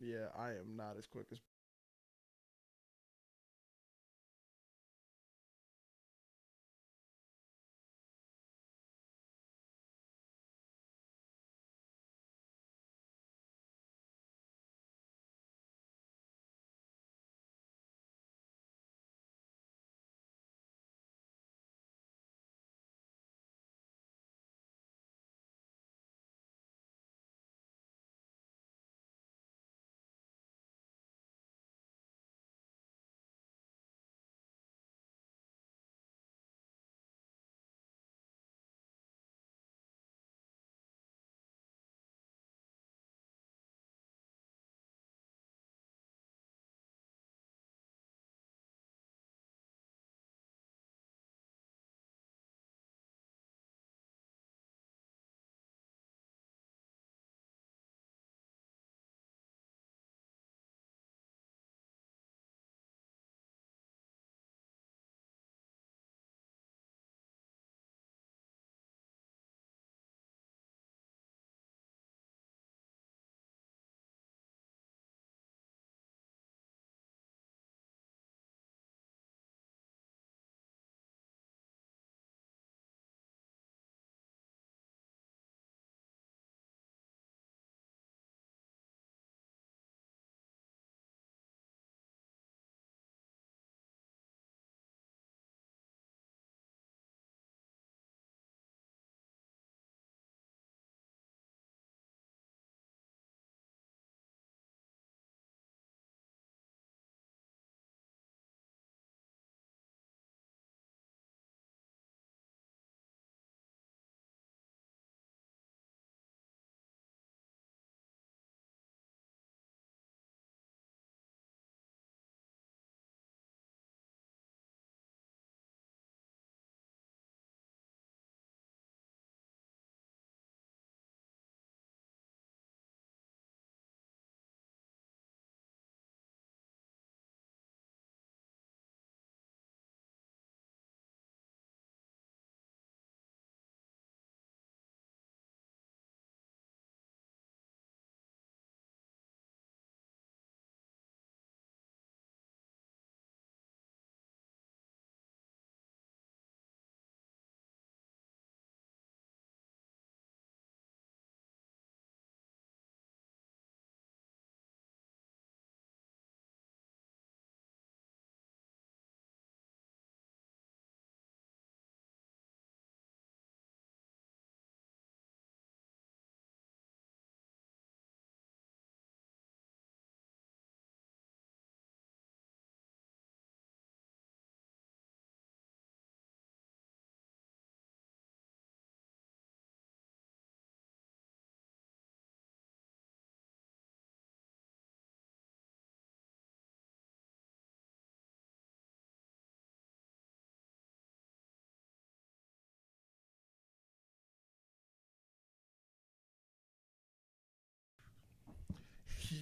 Yeah, I am not as quick as.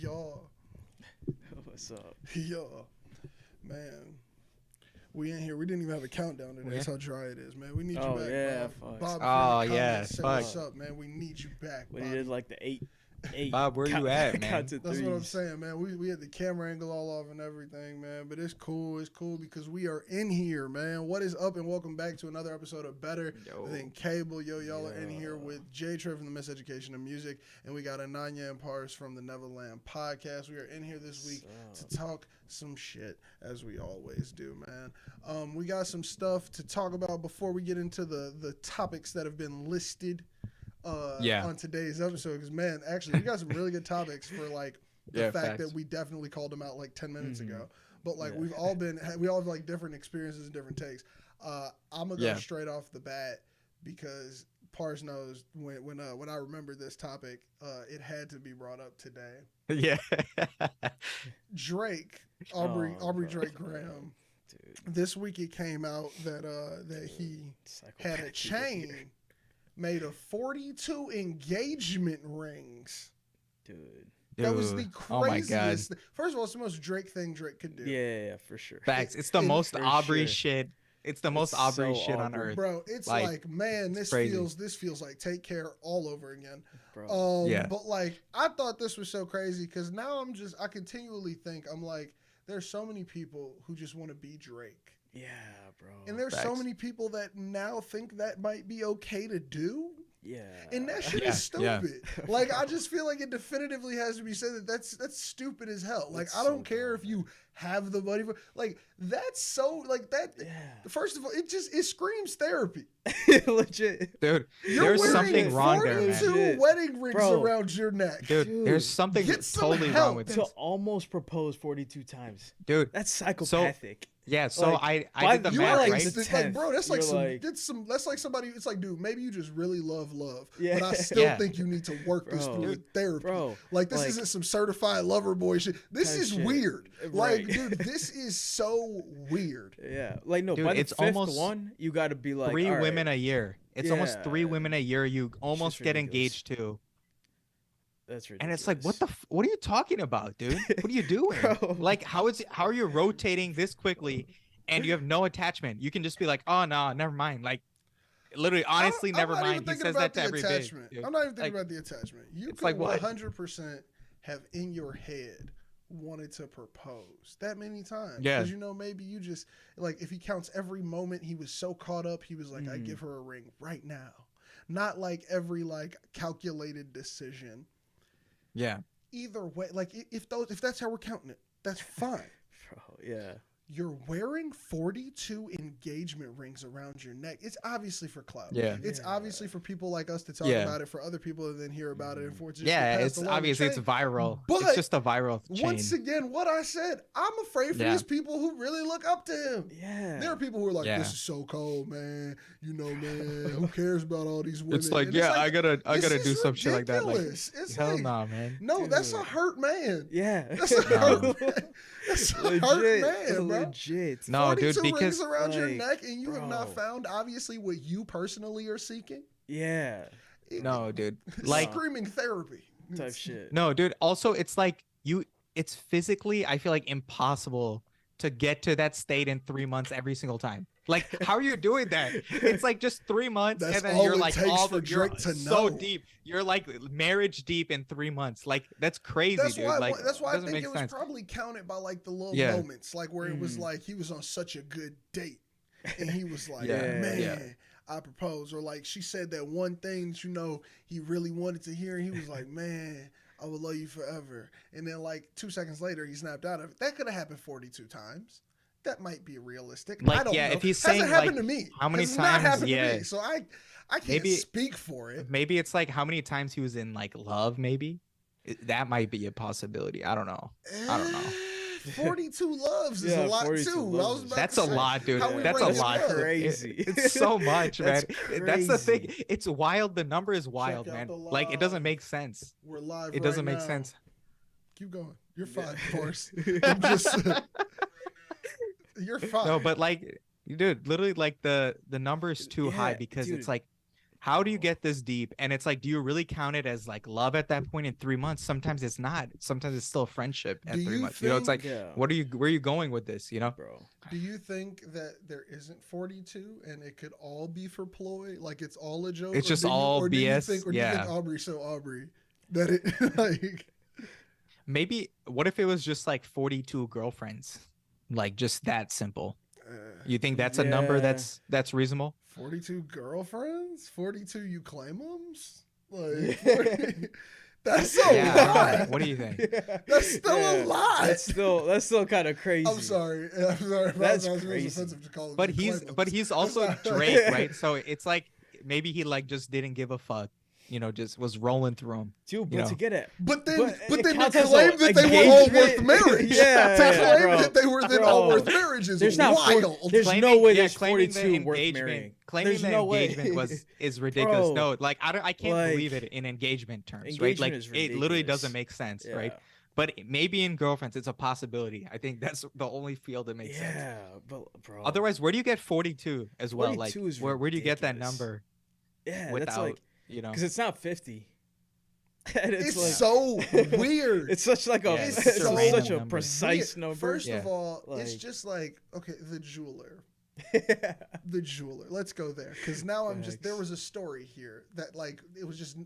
Y'all, What's up? y'all, man. We in here. We didn't even have a countdown today. Yeah. That's how dry it is, man. We need you Oh back, yeah, Bob. fuck. Bob, if you're in Oh the yeah, comments, say fuck. what's up, man. We need you back, When he Bobby. did like the eight. Bob, where you at, man? Count to That's what I'm threes. saying, man. We had the camera angle all off and everything, man. But it's cool. It's cool because we are in here, man. What is up, and welcome back to another episode of Better Yo. Than Cable. Y'all are in Yeah. here with J-Treb from the Miseducation and Music, and we got Ananya and Pars from the Nevaland podcast. We are in here this week to talk some shit, as we always do, man. We got some stuff to talk about before we get into the topics that have been listed on today's episode. Because, man, actually, we got some really good topics for, like, the fact that we definitely called them out, like, 10 minutes ago. But, like, we all have, like, different experiences and different takes. I'm going to go straight off the bat because Pars knows when I remember this topic, it had to be brought up today. Yeah. Drake, Aubrey bro. Drake Graham. Dude. This week it came out that he had a chain made of 42 engagement rings. Dude. That was the Oh my God. craziest. First of all, it's the most Drake thing Drake could do. Yeah, for sure. Facts. It's the most For Aubrey sure. shit It's the most Aubrey shit on earth. Bro, it's like man, this feels like Take Care all over again. Bro. But like I thought this was so crazy because now I continually think I'm like, there's so many people who just want to be Drake. Yeah, bro. And there's so many people that now think that might be okay to do. Yeah. And that shit is stupid. Yeah. Like, I just feel like it definitively has to be said that that's stupid as hell. Like, I don't care if you have the money for, like, that's so, like, that. Yeah. First of all, it screams therapy. Legit. Dude, there's something wrong there, man. 42 wedding rings around your neck. Dude, there's something totally wrong with this. To almost propose 42 times. Dude. That's psychopathic. Yeah, so like, I did the math, like, right? It's like, bro, that's like that's like somebody. It's like, dude, maybe you just really love, but I still think you need to work this through with therapy. Bro, like this isn't some certified lover boy shit. This is weird. Like, dude, this is so weird. Yeah, like no, dude, by the it's fifth almost one, you got to be like 3 women a year. It's almost 3 women a year. You almost get engaged to. That's ridiculous. And it's like, what are you talking about, dude? What are you doing? Like, how are you rotating this quickly and you have no attachment? You can just be like, oh, no, never mind. Like, literally, honestly, never mind. He says that to every bitch. I'm not even thinking about the attachment. You could like 100% have in your head wanted to propose that many times. Yeah. Because, maybe you just, like, if he counts every moment he was so caught up, he was like, I give her a ring right now. Not like every, like, calculated decision. Yeah. Either way, like if that's how we're counting it, that's fine. Bro, yeah. You're wearing 42 engagement rings around your neck. It's obviously for clout. Yeah. It's obviously for people like us to talk about it, for other people to then hear about it, and for it just it's obviously it's viral. But it's just a viral chain. Once again, what I said, I'm afraid for these people who really look up to him. Yeah. There are people who are like, this is so cold, man. Man, who cares about all these women? It's like, I gotta do some shit like that. Like, it's hell nah, man. No, dude. That's a hurt man. Yeah. That's a hurt man. That's a hurt man, bro. Legit. No, dude, because rings around your neck and you have not found obviously what you personally are seeking. Yeah. No, dude. Like screaming therapy type shit. No, dude. Also, it's like it's physically, I feel like, impossible to get to that state in 3 months every single time. Like, how are you doing that? It's like just 3 months, and then you're like so deep. You're like marriage deep in 3 months. Like, that's crazy, dude. Like, that's why I think it was probably counted by like the little moments, like where it was like he was on such a good date, and he was like, man, I proposed, or like she said that one thing that he really wanted to hear, and he was like, man, I will love you forever. And then like 2 seconds later, he snapped out of it. That could have happened 42 times. That might be realistic. Like, I don't know. if he's saying hasn't happened to me. How many times? Not happened to me. So I can't speak for it. Maybe it's like how many times he was in like love. Maybe that might be a possibility. I don't know. 42 loves is a lot too. That's a lot, dude. That's a lot. Crazy. It's so much, man. That's the thing. Crazy. It's wild. The number is wild, man. Like, it doesn't make sense. We're live. It doesn't make sense. Keep going. You're fine, of course. I'm just. You're fine. No, but like, dude, literally, like the number is too high because it's like, how do you get this deep? And it's like, do you really count it as like love at that point in 3 months? Sometimes it's not. Sometimes it's still friendship at 3 months. It's like, where are you going with this? Bro. Do you think that there isn't 42 and it could all be for ploy? Like it's all a joke? It's just all BS. Do you think Aubrey's so Aubrey that it like? Maybe. What if it was just like 42 girlfriends? Like just that simple. You think that's a number that's reasonable? 42 girlfriends? 42 you claim thems? Like 40, that's a lot. What do you think? That's still a lot. That's still kind of crazy. I'm sorry. That's crazy. But he's also Drake, right? So it's like maybe he like just didn't give a fuck. Just was rolling through them. Dude, but to get it. But then to claim that they were all worth marriage. To claim that they were then all worth marriage is wild. There's no way there's 42 worth marrying. Claiming the engagement is ridiculous. No, like I can't believe it in engagement terms, right? Like it literally doesn't make sense, right? But maybe in girlfriends, it's a possibility. I think that's the only field that makes sense. Yeah, but bro. Otherwise, where do you get 42 as well? Like where do you get that number? Yeah, that's like. Because it's not 50. It's like, so weird. It's such like such a precise number. First of all, it's just like, okay, the jeweler. The jeweler. Let's go there, because now there was a story here that like it was just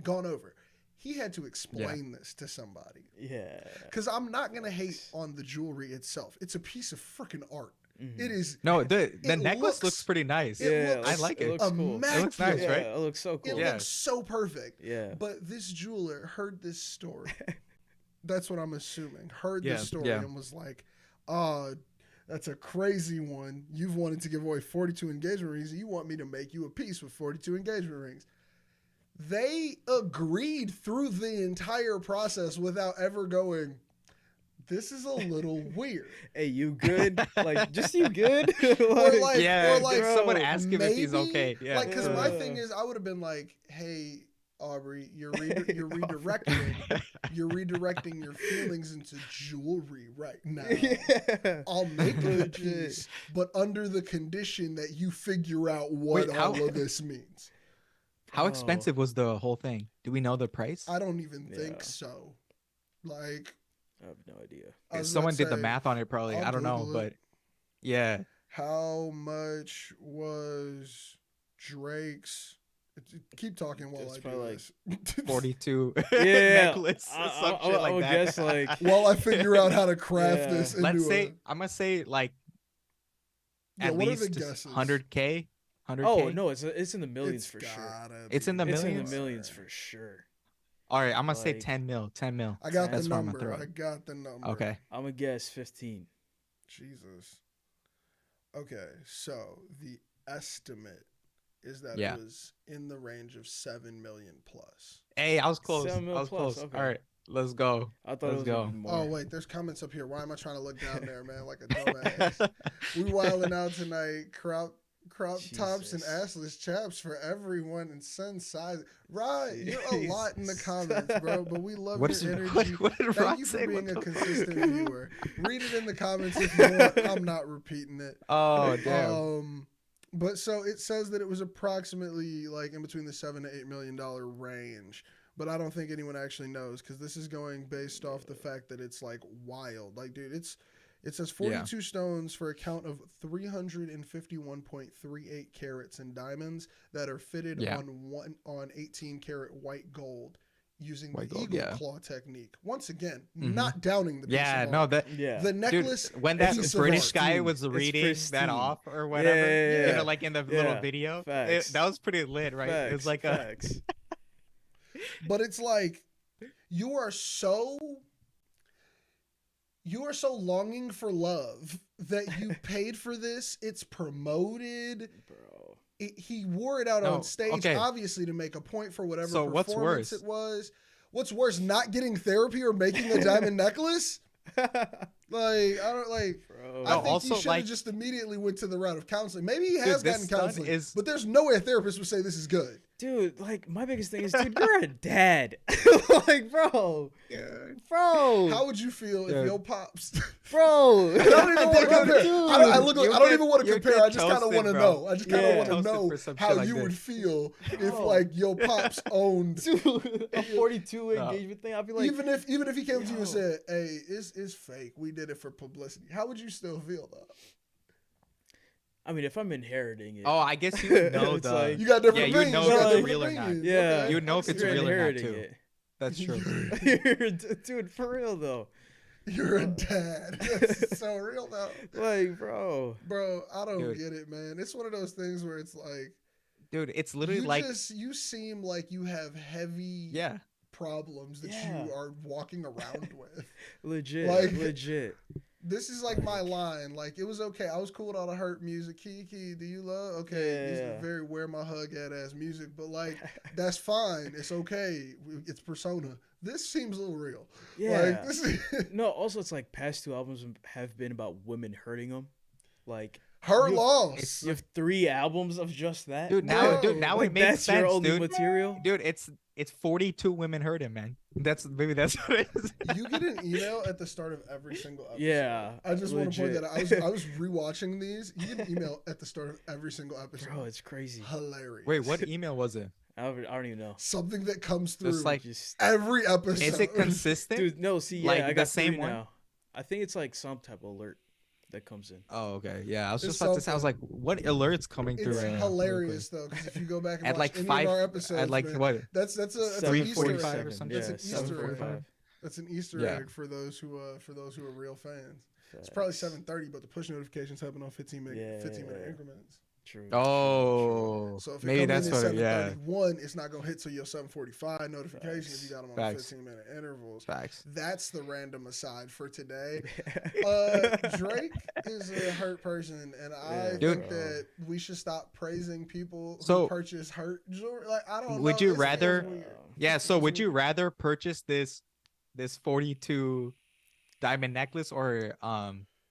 gone over. He had to explain this to somebody. Yeah. Because I'm not gonna hate on the jewelry itself. It's a piece of freaking art. Mm-hmm. It is. No, the necklace looks pretty nice. Yeah, I like it. It looks cool. It looks nice, right? It looks so cool. It looks so perfect. Yeah. But this jeweler heard this story. That's what I'm assuming. Heard this story and was like, that's a crazy one. You've wanted to give away 42 engagement rings. You want me to make you a piece with 42 engagement rings. They agreed through the entire process without ever going, this is a little weird. Hey, you good? Like, just you good? or like someone ask him if he's okay. Yeah. Like, because my thing is, I would have been like, hey, Aubrey, you're redirecting your feelings into jewelry right now. Yeah. I'll make a piece, but under the condition that you figure out what all of this means. How expensive was the whole thing? Do we know the price? I don't even think so. Like, I have no idea. Someone did the math on it probably. I don't know, but yeah. How much was Drake's? Keep talking while I do this. 42 necklace. I would guess like while I figure out how to craft this. Let's say I'm gonna say like at least 100K. 100K. Oh no, it's in the millions for sure. It's in the millions. It's in the millions for sure. All right, I'm gonna say 10 mil. 10 mil. I got the number. Okay. I'm gonna guess 15. Jesus. Okay, so the estimate is that it was in the range of 7 million plus. Hey, I was close. 7 mil plus. Okay. All right, let's go. I thought it was even more. Oh wait, there's comments up here. Why am I trying to look down there, man? Like a dumbass. We wilding out tonight. Crop tops and assless chaps for everyone and sun size. Right, you're a lot in the comments, bro. But we love your energy. What did Thank you for being a consistent viewer. Read it in the comments if you want. I'm not repeating it. Oh damn. But so it says that it was approximately like in between the $7 to $8 million range. But I don't think anyone actually knows because this is going based off the fact that it's like wild. Like, dude, it says 42 stones for a count of 351.38 carats in diamonds that are fitted on 18 karat white gold using the eagle claw technique. Once again, not downing the piece of art. The necklace. Dude, when that British guy was reading that off or whatever, you know, like in the little video, that was pretty lit, right? It was like Facts. But it's like you are so longing for love that you paid for this. It's promoted. Bro. He wore it out on stage, obviously, to make a point for whatever performance it was. What's worse, not getting therapy or making a diamond necklace? Like, I don't like. Bro. I think he should have just immediately went to the route of counseling. Maybe he has gotten counseling, but there's no way a therapist would say this is good. Dude, like, my biggest thing is, dude, you're a dad. Like, bro. Yeah. Bro. How would you feel if your pops... Bro. I don't even want to compare. I don't even want to compare. I just kind of want to know. I just kind of want to know how you would feel if, like, your pops owned... Dude, a 42 engagement thing, I'd be like... Even if he came to you and said, hey, it's fake. We did it for publicity. How would you still feel, though? I mean, if I'm inheriting it. Oh, I guess you would know though. Like, you got different opinions. You know if it's real or not. Yeah. You would know if it's real or not, too. It. That's true. Dude, for real, though. You're a dad. That's so real, though. Like, bro. Bro, I don't get it, man. It's one of those things where it's like... Dude, it's literally like... You seem like you have heavy... problems that you are walking around with. Legit. This is like my line. Like, it was okay. I was cool with all the hurt music. Kiki, do you love? Okay, this is very where my hug at ass music, but like, that's fine. It's okay. It's persona. This seems a little real. Yeah. Like, no, also, it's like past two albums have been about women hurting them. Like, her loss. You have 3 albums of just that. Dude, now like, it makes that's sense, your only dude. material. Dude, it's 42 women heard him, man. That's what it is. You get an email at the start of every single episode. Yeah. I just want to point that out. I was rewatching these. You get an email at the start of every single episode. Bro, it's crazy. Hilarious. Wait, what email was it? I don't even know. Something that comes through like every episode. Is it consistent? Dude, no, see, like I got the same 3 one now. I think it's like some type of alert. that comes in. Oh, okay. Yeah, I was It's just about to say. I was something. like, what alerts coming through It's right now? hilarious though, because if you go back and At watch like any five, of our episodes, at like man, what? that's an Easter 3:45 egg. or something. That's Yeah, an Easter egg. 7:45. That's an Easter Yeah. egg for those who are real fans. It's probably 7:30, but the push notifications happen on 15-minute increments. True. Oh, So if it maybe comes that's in at what. Yeah, 7:31, it's not gonna hit till your 7:45 notification Facts. if you got them on Facts. 15-minute intervals. facts. That's the random aside for today. Drake is a hurt person, and I Dude. think that we should stop praising people who So- purchase hurt jewelry. Like I don't know. Would you it feels rather- weird. Yeah. So, would you rather purchase this 42 diamond necklace or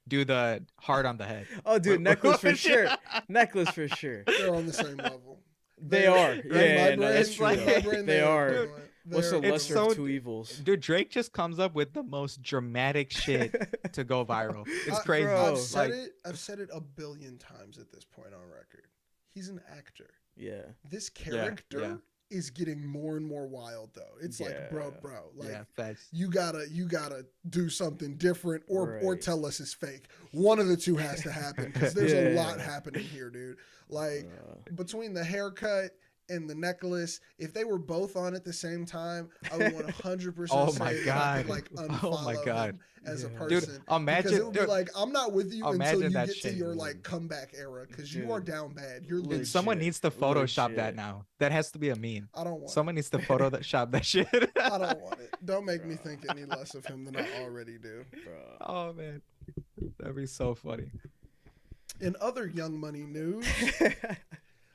do the heart on the head? Oh, dude, necklace for What? sure. Necklace for sure. They're on the same level. They are. In Yeah, my no, that's brain- true. like- in though. my brain, They they're are. equivalent. What's the They're It's lesser so- of two evils? Dude, Drake just comes up with the most dramatic shit to go viral. It's crazy. bro. I've said it a billion times at this point on record. He's an actor. Yeah. This character yeah. is getting more and more wild though. It's like, Yeah. bro, like Yeah, facts. you gotta do something different or Right. tell us it's fake. One of the two has to happen because there's a Yeah. lot happening here, dude. Like between the haircut and the necklace, if they were both on at the same time, I would 100% Oh say my that I God. could, like Oh unfollow my God. him as a Yeah. person. Dude, imagine- because it would be dude, like, I'm not with you until imagine you that get to shit. your like comeback era because you Dude. are down bad. You're Dude, legit. Someone needs to Photoshop Legit. that now. That has to be a meme. I don't want Someone needs to Photoshop that shit. I don't want it. Don't make me think any less of him than I already do. Bro. Oh man, that'd be so funny. In other Young Money news,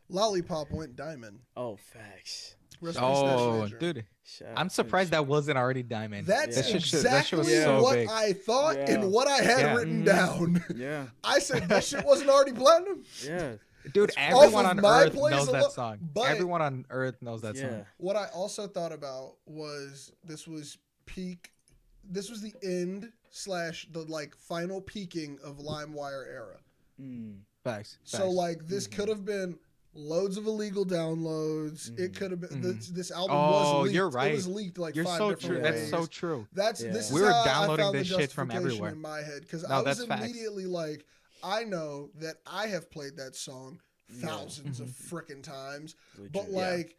Lollipop went diamond. Oh, facts. Rest in peace, Stash Oh, Major. dude, Shout I'm out to surprised Sh- that wasn't already diamond. That's Yeah. That shit exactly was Yeah. so what big. I thought Yeah. and what I had Yeah. written Mhm. down. Yeah. I said that shit wasn't already platinum. Yeah. Dude, Off everyone of on my Earth plays knows alone, that song. but- Everyone on Earth knows that Yeah. song. What I also thought about was this was the end / the like final peaking of LimeWire era. Mm. Facts. So like this Mm-hmm. could have been loads of illegal downloads. It could have been Mhm. this album Oh, was leaked. you're right. It was leaked like You're 5 so different true. ways. That's so true. That's Yeah. this is We were how downloading I found this the shit from justification everywhere. in my head because No, I was that's facts. immediately like, I know that I have played that song thousands of Mm-hmm. frickin' times, Legit. but like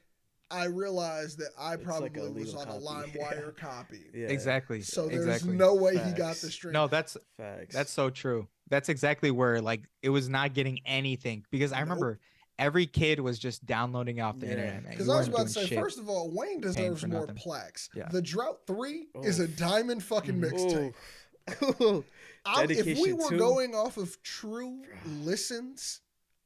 I realized that I It's probably like a was legal on a copy. LimeWire copy. Yeah. Exactly. So there's exactly. no way he got Facts. the stream. No, that's Facts. so true. That's exactly where like it was not getting anything because I Nope. remember every kid was just downloading off the Yeah. internet. man. Because You I was weren't about to doing say, shit. first of all, Wayne deserves for more nothing. plaques. Yeah. The Drought 3 is a diamond fucking Mhm. mixtape. Ooh. If we Dedication were 2. going off of true listens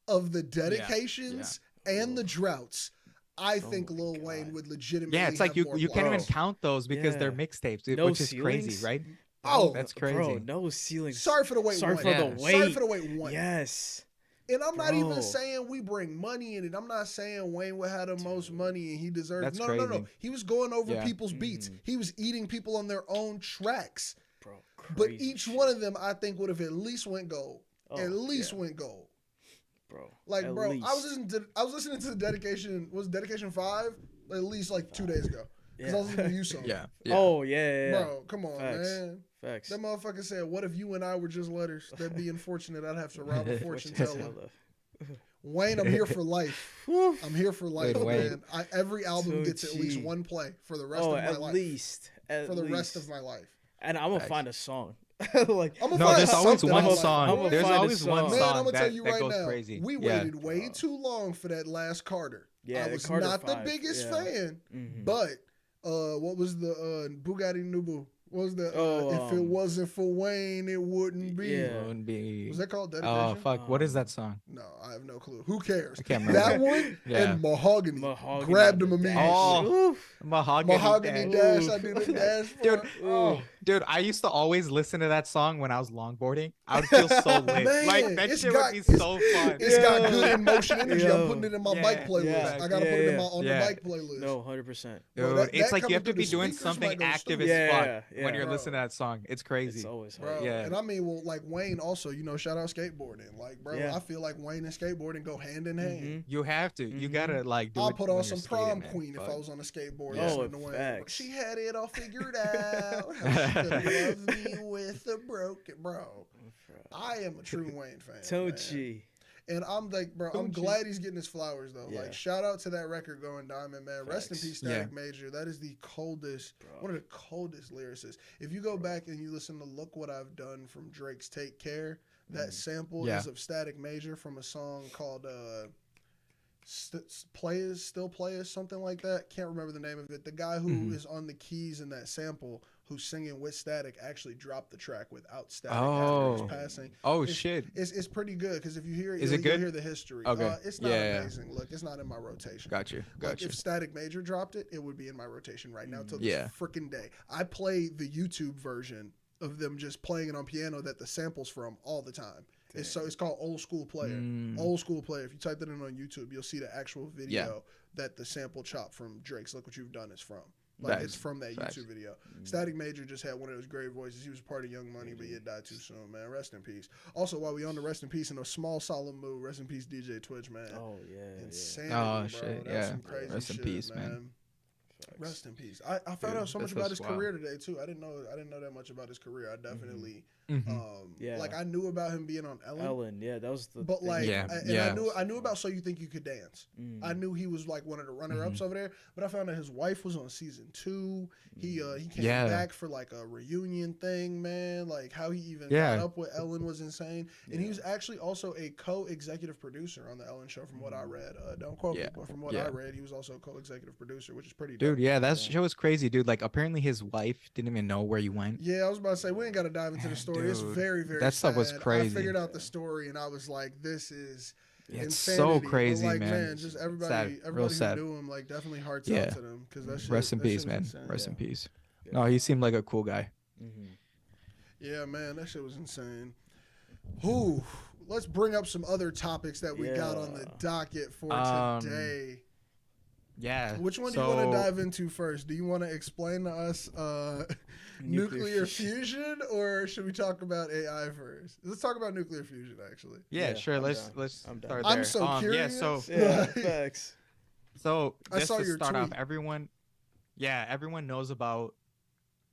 of the dedications and the droughts, I think my Lil God. Wayne would legitimately. Yeah, it's like have you more can't even plaques. count those because they're Yeah. mixtapes, dude, No which is ceilings? crazy, right? Oh, that's Bro, crazy. no ceilings. Sorry for the wait. Sorry one. for Yeah. the Sorry wait. for the wait one. Yes. And I'm not Bro. even saying we bring money in it. I'm not saying Wayne would have the most money and he deserves. That's No. crazy. He was going over Yeah. people's beats. Mhm. He was eating people on their own tracks. Bro. But crazy each shit. one of them, I think, would have at least went gold. Oh, at least yeah, went gold. bro. Like, At bro, least. I was listening to the dedication. Was Dedication 5 at least like 2 days ago? Because I was listening to you song. Yeah. Oh yeah. Bro, come on, Facts. man. Facts. That motherfucker said, "What if you and I were just letters? That'd be unfortunate. I'd have to rob a fortune teller." Wayne, I'm here for life. I'm here for life, Dude, Wayne. man. Every album So gets at least G. one play for the rest Oh, of my at life. least. At For the rest least. of my life. And I'm gonna Facts. find a song. like I'm gonna No, find there's always something one I like. song. I'ma There's find a always one song. Man, song I'm gonna that, tell you that right goes now. crazy. We Yeah. waited way too long for that last Carter. Yeah, I the was Carter not the 5, biggest yeah. fan, Mhm. but what was the Bugatti Nubu? What was the Oh, if it wasn't for Wayne, it wouldn't be. Yeah. Wouldn't be. Was that called Dedication? Oh fuck! What is that song? No, I have no clue. Who cares? I can't remember. That one Yeah. and Mahogany. Mahogany Grabbed on him the immediately. dash. Oh. Oof. Mahogany Dash. Dash. I did a dash for Dude, it. Oh. Dude, I used to always listen to that song when I was longboarding. I would feel so lit. Man, Like that it's shit got- would be so fun. It's got Yo. good emotion energy. Yo. I'm putting it in my Yeah, bike playlist. yeah, I gotta put it in my yeah, on yeah. the bike playlist. No, 100%. Bro, Dude, that it's like coming you have to through be the doing speakers something might go active stupid. as fuck Yeah, when you're bro. listening to that song. It's crazy. It's always Bro, hard. Yeah. and I mean, well, like Wayne also, shout out skateboarding. Like, bro, Yeah. I feel like Wayne and skateboarding go hand in hand. Mhm. You have to. You Mhm. gotta like do I'll it put when on you're some prom skating, man. queen if Fuck. I was on a skateboard. Yeah. listening to Oh, Wayne. facts. She had it all figured out. How she could love me with a broken bro. I am a true Wayne fan. Tochi. And I'm like, bro, I'm glad he's getting his flowers though. Yeah. Like, shout out to that record going diamond, man. Rest in Facts. peace, Static Major. That is the coldest, one of the coldest lyricists. If you go back and you listen to "Look What I've Done" from Drake's "Take Care," that sample is of Static Major from a song called Still Play Us, something like that. Can't remember the name of it. The guy who is on the keys in that sample, who's singing with Static, actually dropped the track without Static after his passing. Shit. It's pretty good because if you hear it, you'll hear the history. Okay. It's not amazing. Look, it's not in my rotation. Got you. If Static Major dropped it, it would be in my rotation right now till this freaking day. I play the YouTube version of them just playing it on piano that the samples from all the time. It's called Old School Player. Old School Player. If you type that in on YouTube, you'll see the actual video that the sample chop from Drake's "Look What You've Done" is from. Like, it's from that YouTube video. Static Major just had one of those great voices. He was part of Young Money, but he had died too soon, man. Rest in peace. Also, while we on the rest in peace, in a small solemn mood, rest in peace, DJ Twitch, man. Oh, yeah. Insanity, bro. Shit. That's some crazy rest in peace, man. Rest in peace. I found out so much about his career today too. I didn't know that much about his career. I definitely like, I knew about him being on Ellen. Yeah, that was the But thing. like I knew about So You Think You Could Dance. I knew he was like one of the runner-ups over there, but I found out his wife was on season 2. He came back for like a reunion thing, man. Like, how he even got up with Ellen was insane. And he was actually also a co-executive producer on the Ellen show from what I read. Don't quote me, but from what I read, he was also a co-executive producer, which is pretty dope. Dude, that show was crazy, dude. Like, apparently his wife didn't even know where you went. Yeah, I was about to say, we ain't got to dive into the story. Dude, it's very, very that sad. stuff was crazy. I figured out the story, and I was like, this is it's insanity. so crazy, like, man. Just everybody who knew him, like, definitely hearts out to them. Because that shit, rest in peace, man. Rest in peace. No, he seemed like a cool guy. Yeah, man, that shit was insane. Whew. Let's bring up some other topics that we got on the docket for today. Yeah. Which one do you want to dive into first? Do you want to explain to us nuclear fusion, or should we talk about AI first? Let's talk about nuclear fusion, actually. Yeah, sure. Let's start there. I'm so curious. Facts. So just I saw to your start tweet. off, everyone knows about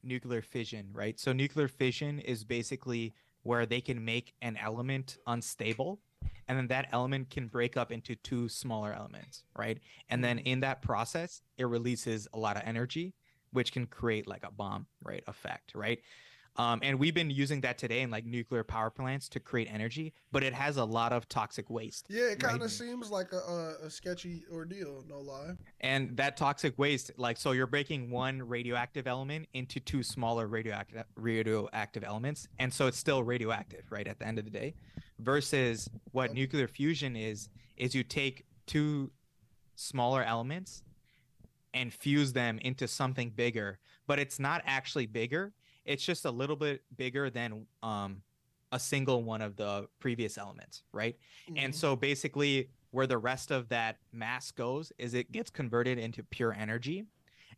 nuclear fission, right? So nuclear fission is basically where they can make an element unstable, and then that element can break up into 2 smaller elements, right? And then in that process, it releases a lot of energy, which can create like a bomb, right, effect, right? And we've been using that today in like nuclear power plants to create energy, but it has a lot of toxic waste. Yeah, it kind of seems like a sketchy ordeal, no lie. And that toxic waste, like, so you're breaking one radioactive element into 2 smaller radioactive elements, and so it's still radioactive, right, at the end of the day. Versus what nuclear fusion is you take 2 smaller elements and fuse them into something bigger, but it's not actually bigger. It's just a little bit bigger than a single one of the previous elements, right? And so basically where the rest of that mass goes is it gets converted into pure energy.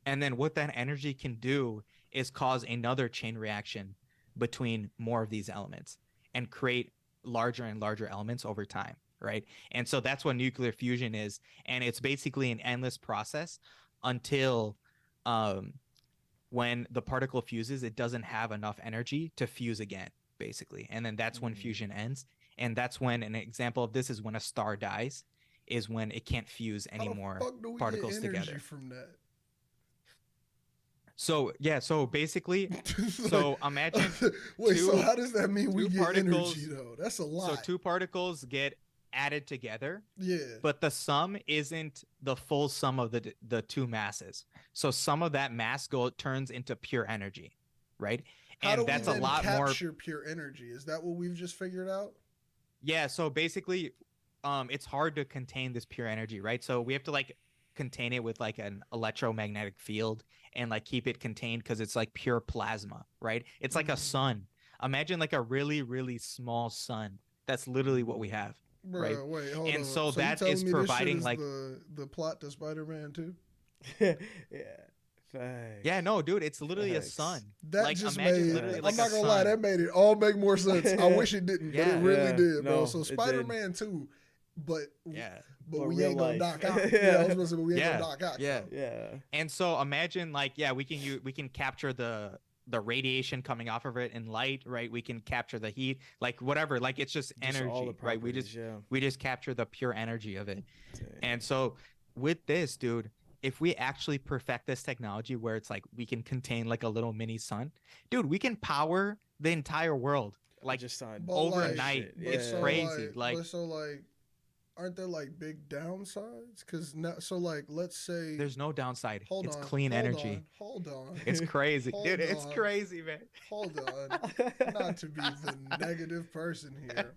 And then what that energy can do is cause another chain reaction between more of these elements and create larger and larger elements over time, right? And so that's what nuclear fusion is. And it's basically an endless process until when the particle fuses, it doesn't have enough energy to fuse again, basically. And then that's when fusion ends. And that's when an example of this is when a star dies, is when it can't fuse any more particles together. From that? So basically, so imagine. Wait, so how does that mean we get particles, energy though? That's a lot. So 2 particles get added together. Yeah. But the sum isn't the full sum of the 2 masses. So some of that mass turns into pure energy, right? How do that's we a lot more capture pure energy? Is that what we've just figured out? Yeah, so basically it's hard to contain this pure energy, right? So we have to like contain it with like an electromagnetic field and like keep it contained because it's like pure plasma, right? It's like a sun. Imagine like a really, really small sun. That's literally what we have. Bruh, right? Wait, hold and on. so that is providing like the plot to Spider-Man too. Yeah. Facts. Yeah, no, dude, it's literally a sun. That like, just imagine made. literally I'm like not gonna lie, that made it all make more sense. I wish it didn't, but it really did, bro. No, so Spider-Man too, but But we ain't gonna life. knock out. Yeah, I was gonna say, but we ain't gonna knock out. Yeah. And so imagine like we can capture the the radiation coming off of it in light, right? We can capture the heat, like whatever, like it's just energy, all the right? We just capture the pure energy of it. Dang. And so with this, dude, if we actually perfect this technology where it's like we can contain like a little mini sun, dude, we can power the entire world like just on overnight. Yeah. It's crazy. But so like, aren't there like big downsides? Because now, so like, let's say there's no downside. Hold it's on, clean hold energy. Hold on. It's crazy, Hold dude. It's on. crazy, man. Hold on. Not to be the negative person here.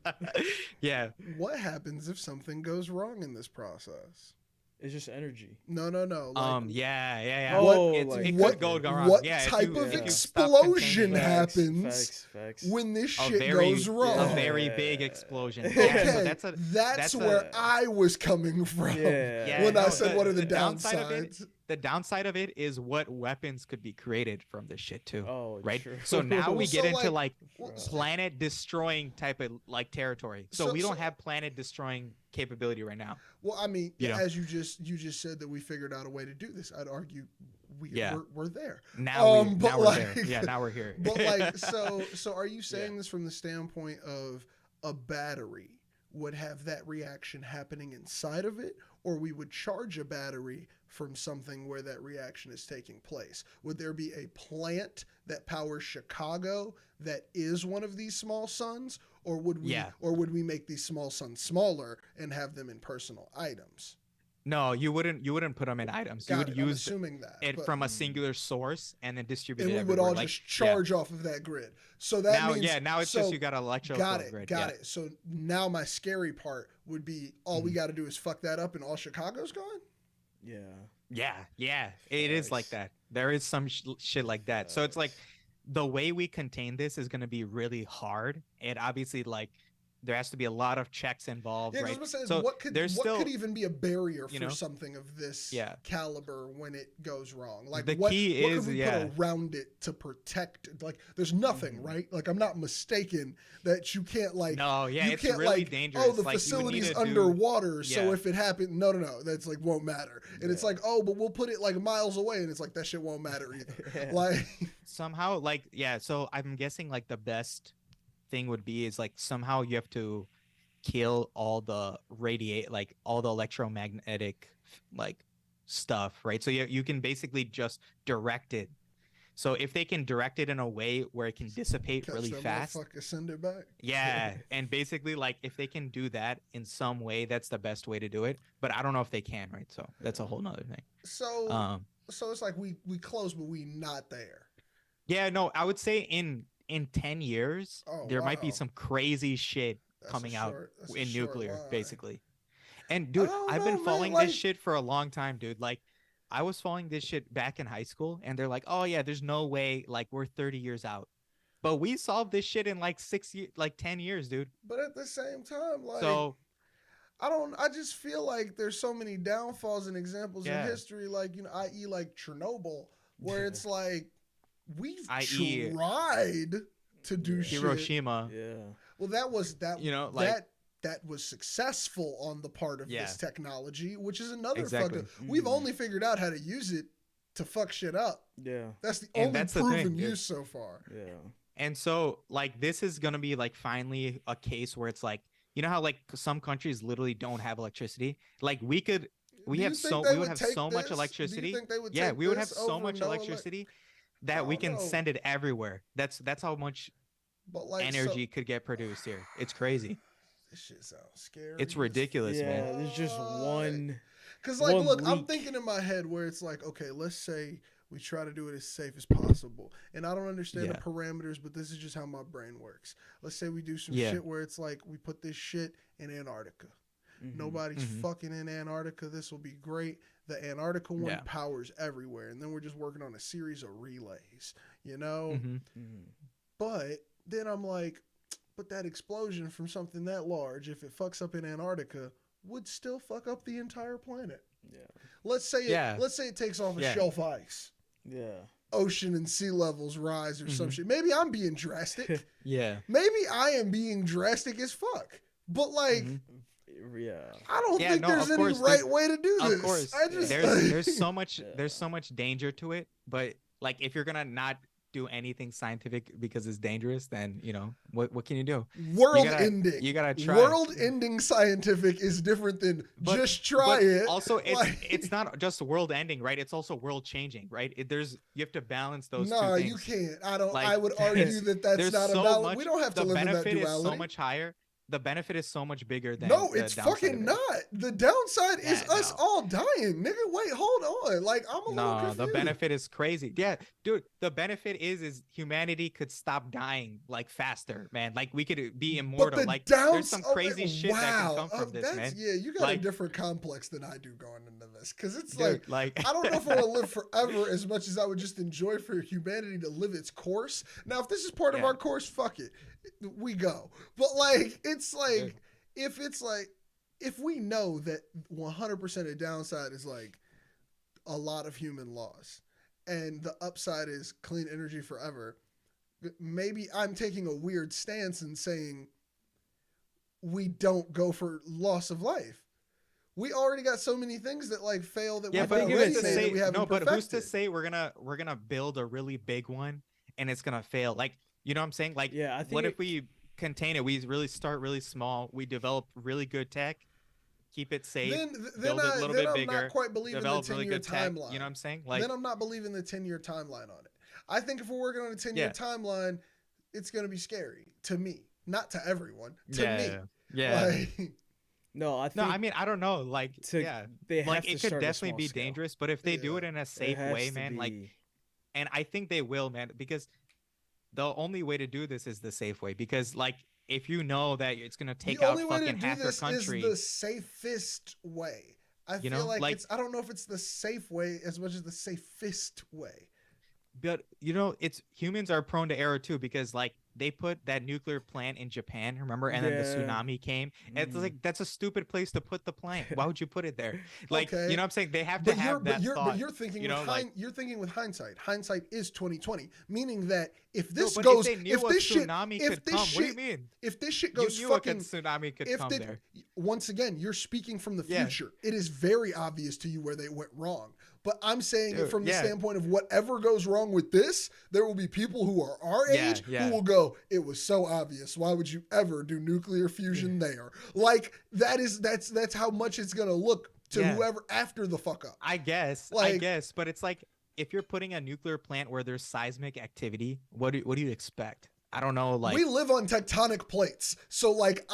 Yeah. What happens if something goes wrong in this process? It's just energy. No. Like, Yeah. Oh, it what- could go wrong. What yeah, type if of you stop explosion containing it. happens Facts. when this A shit very- goes wrong? A very big explosion. Okay, Yeah, so that's where I was coming from Yeah. when I no, said what are the downside of it? downsides. The downside of it is what weapons could be created from this shit too. Oh, right. true. So now we So, get into like, like planet destroying type of like territory. So we don't have planet destroying capability right now. Well, I mean, You know? as you just said that we figured out a way to do this. I'd argue we're there. Now but we're there. like- Yeah, now we're here. But like, so are you saying this from the standpoint of a battery would have that reaction happening inside of it, or we would charge a battery from something where that reaction is taking place? Would there be a plant that powers Chicago that is one of these small suns, or would we make these small suns smaller and have them in personal items? No, you wouldn't put them in items. You would I'm use assuming that, it from a singular source and then distribute and it we would everywhere. all Like, just charge off of that grid. So that means now it's just you got an electrical grid. Got it. So now my scary part would be all we got to do is fuck that up and all Chicago's gone? Yeah. It is like that. There is some shit like that. So it's like the way we contain this is going to be really hard. And obviously, like, there has to be a lot of checks involved, Yeah, right? so what could even be a barrier for know, something of this caliber when it goes wrong? Like the what key could we put around it to protect it? Like there's nothing, right? Like I'm not mistaken that you can't like it's can't, really like, dangerous. Oh, the like, facility's underwater, so if it happened, no, that's like won't matter. And it's like, oh, but we'll put it like miles away, and it's like that shit won't matter either. Like somehow, like so I'm guessing like the best thing would be is like somehow you have to kill all the all the electromagnetic like stuff, right? So you can basically just direct it. So if they can direct it in a way where it can dissipate really fast, send it back. Yeah, and basically like if they can do that in some way, that's the best way to do it. But I don't know if they can, right? So that's a whole nother thing. So so it's like we close, but we not there. Yeah, no, I would say in 10 years, there might be some crazy shit coming out in nuclear, basically. And dude, I've been following this shit for a long time, dude. Like, I was following this shit back in high school, and they're like, oh yeah, there's no way, like, we're 30 years out. But we solved this shit in like 10 years, dude. But at the same time, like, so I just feel like there's so many downfalls and examples in history, like, i.e. like Chernobyl, where it's like, we've tried to do Hiroshima. shit. Yeah. Well, that was that was successful on the part of this technology, which is another fucking. We've only figured out how to use it to fuck shit up. Yeah. That's the only proven use so far. Yeah. And so like this is gonna be like finally a case where it's like, you know how like some countries literally don't have electricity? Like we would have so much electricity. We would have so much electricity that we can send it everywhere. That's how much energy could get produced here. It's crazy. This shit sounds scary. It's ridiculous, man. Yeah, there's just one. Because like, look, I'm thinking in my head where it's like, okay, let's say we try to do it as safe as possible, and I don't understand the parameters, but this is just how my brain works. Let's say we do some shit where it's like we put this shit in Antarctica. Nobody's fucking in Antarctica. This will be great. The Antarctica one powers everywhere, and then we're just working on a series of relays, you know? But then I'm like, but that explosion from something that large, if it fucks up in Antarctica, would still fuck up the entire planet. Yeah. Let's say it takes off a shelf ice. Yeah. Ocean and sea levels rise or some shit. Maybe I'm being drastic. Yeah. Maybe I am being drastic as fuck. But like, I don't think there's any right way to do this. Of course, there's so much danger to it. But like, if you're gonna not do anything scientific because it's dangerous, then what can you do? World ending. You gotta try. World ending scientific is different than just try it. Also, it's not just world ending, right? It's also world changing, right? You have to balance those two things. You can't. I would argue that's not a balance. We don't have to live in that duality. The benefit is so much higher. The benefit is so much bigger than it's fucking not. The downside is us all dying, nigga. Wait, hold on. Like, I'm a little confused. The benefit is crazy. Yeah, dude. The benefit is humanity could stop dying like faster, man. Like we could be immortal. Like there's some crazy shit that can come from this, man. Yeah, you got a different complex than I do going into this, because it's like I don't know if I want to live forever as much as I would just enjoy for humanity to live its course. Now, if this is part of our course, fuck it. We go. But like, it's like, if we know that 100% of downside is like a lot of human loss and the upside is clean energy forever, maybe I'm taking a weird stance and saying we don't go for loss of life. We already got so many things that like fail that we've already made that we haven't perfected. But who's to say we're gonna build a really big one and it's gonna fail? Like, you know what I'm saying? Like, I think if we contain it, we really start really small, we develop really good tech, keep it safe, build it a little bit bigger, not quite believing the 10-year timeline. You know what I'm saying? Like, then I'm not believing the 10-year timeline on it. I think if we're working on a 10-year timeline, it's going to be scary to me, not to everyone. To me. Yeah. Like, no, I mean, I don't know. Like, they have it could definitely be dangerous, but if they do it in a safe way, man, like, and I think they will, man, because the only way to do this is the safe way, because like if you know that it's gonna take out fucking half your country, is the safest way. I feel like it's, I don't know if it's the safe way as much as the safest way. But it's humans are prone to error too, because like they put that nuclear plant in Japan, remember? And then the tsunami came. And it's like, that's a stupid place to put the plant. Why would you put it there? Like, you know what I'm saying? They have to have that thought. But you're thinking you're thinking with hindsight. Hindsight is 2020, meaning that if this goes, if this shit, what do you mean? If this shit goes, you knew fucking tsunami could come there. Once again, you're speaking from the future. It is very obvious to you where they went wrong. But I'm saying it from the standpoint of whatever goes wrong with this, there will be people who are our age who will go, it was so obvious. Why would you ever do nuclear fusion there? Like, that's how much it's going to look to whoever after the fuck up. I guess. But it's like, if you're putting a nuclear plant where there's seismic activity, what do you expect? I don't know. Like, we live on tectonic plates, so like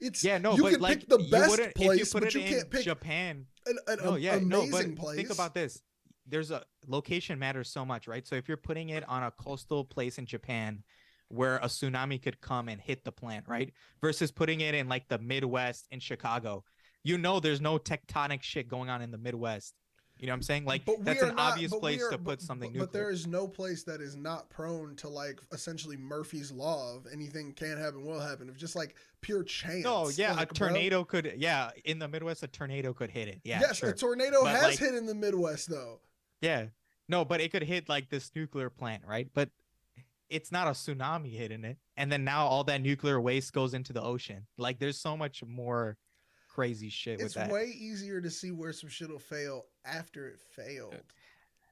you can like, pick the best place, but you can't pick Japan. Amazing place. Think about this. There's a location matters so much, right? So if you're putting it on a coastal place in Japan where a tsunami could come and hit the plant, right? Versus putting it in like the Midwest in Chicago, there's no tectonic shit going on in the Midwest. You know what I'm saying? Like, that's an obvious place to put something nuclear. But there is no place that is not prone to like essentially Murphy's law of anything can happen, will happen. It's just like pure chance. No, a tornado could, in the Midwest, a tornado could hit it. Yeah, yes, sure. A tornado has hit in the Midwest though. Yeah, no, but it could hit like this nuclear plant, right? But it's not a tsunami hitting it. And then now all that nuclear waste goes into the ocean. Like, there's so much more crazy shit with that. It's way easier to see where some shit will fail after it failed.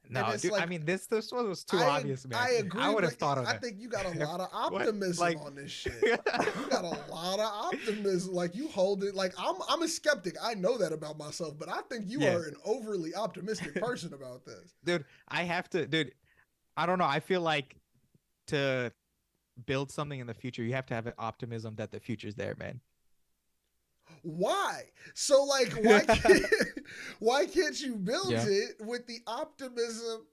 No, dude, like, I mean, this one was too obvious, man. I agree. I would have thought of that. I think you got a lot of optimism on this shit. You got a lot of optimism. Like, you hold it. Like, I'm a skeptic. I know that about myself, but I think you are an overly optimistic person about this. Dude, I don't know. I feel like to build something in the future, you have to have an optimism that the future's there, man. Why? So like, why can't you build it with the optimism?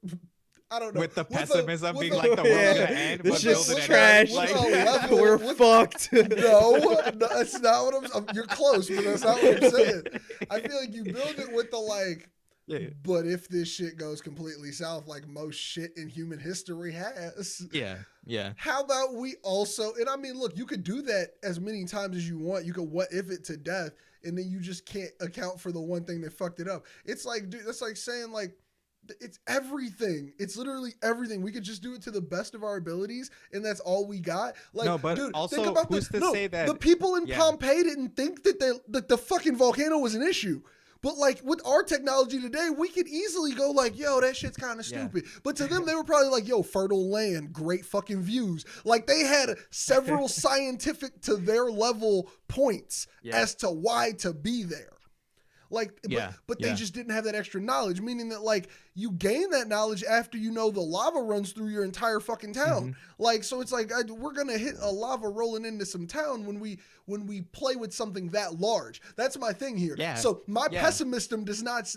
I don't know. With the pessimism being like the world's gonna end, this but shit's build it trash. Like, we're fucked. No, that's not what I'm. You're close, but that's not what I'm saying. I feel like you build it with the like. Yeah. But if this shit goes completely south, like most shit in human history has. Yeah. How about we also, and I mean, look, you could do that as many times as you want. You could what if it to death, and then you just can't account for the one thing that fucked it up. It's like, dude, that's like saying like, it's everything. It's literally everything. We could just do it to the best of our abilities, and that's all we got. Like, no, but dude, also, think about who's to say that the people in Pompeii didn't think that the fucking volcano was an issue. But like with our technology today, we could easily go like, yo, that shit's kind of stupid. But to them, they were probably like, yo, fertile land, great fucking views. Like they had several scientific to their level points as to why to be there. Like, but they just didn't have that extra knowledge, meaning that like you gain that knowledge after you know the lava runs through your entire fucking town. Like, so it's like we're gonna hit a lava rolling into some town when we play with something that large. That's my thing here. So my pessimism does not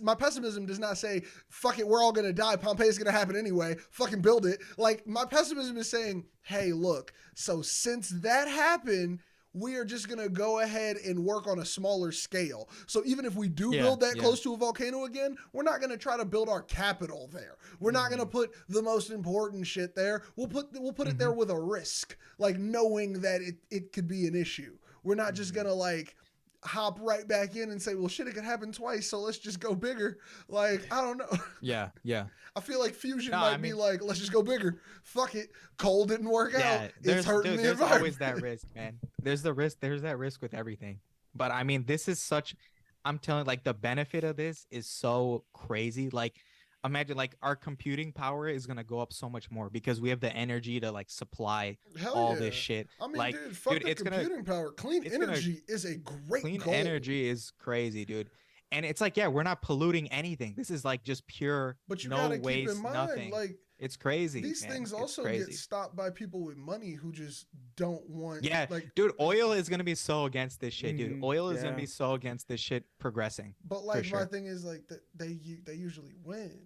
say fuck it, we're all gonna die. Pompeii's gonna happen anyway. Fucking build it. Like my pessimism is saying, hey, look. So since that happened, we are just going to go ahead and work on a smaller scale. So even if we do build that close to a volcano again, we're not going to try to build our capital there. We're not going to put the most important shit there. We'll put it there with a risk, like knowing that it could be an issue. We're not just going to like hop right back in and say, well, shit, it could happen twice, so let's just go bigger. Like, I don't know. Yeah. I feel like fusion might be like, let's just go bigger. Fuck it. Coal didn't work out. It's hurting the environment. There's always that risk, man. There's that risk with everything. But I mean, this is I'm telling you, like the benefit of this is so crazy. Like, imagine like our computing power is going to go up so much more because we have the energy to like supply all this shit. I mean, like, dude, fuck the computing power. Clean energy is a great Clean goal. energy is crazy, dude. And it's like, we're not polluting anything. This is like just pure, but you no gotta waste, keep in mind, nothing. Like, it's crazy. These things also get stopped by people with money who just don't want. Yeah, like, dude, oil is gonna be so against this shit, dude. Oil is gonna be so against this shit progressing. But like, my thing is like they usually win.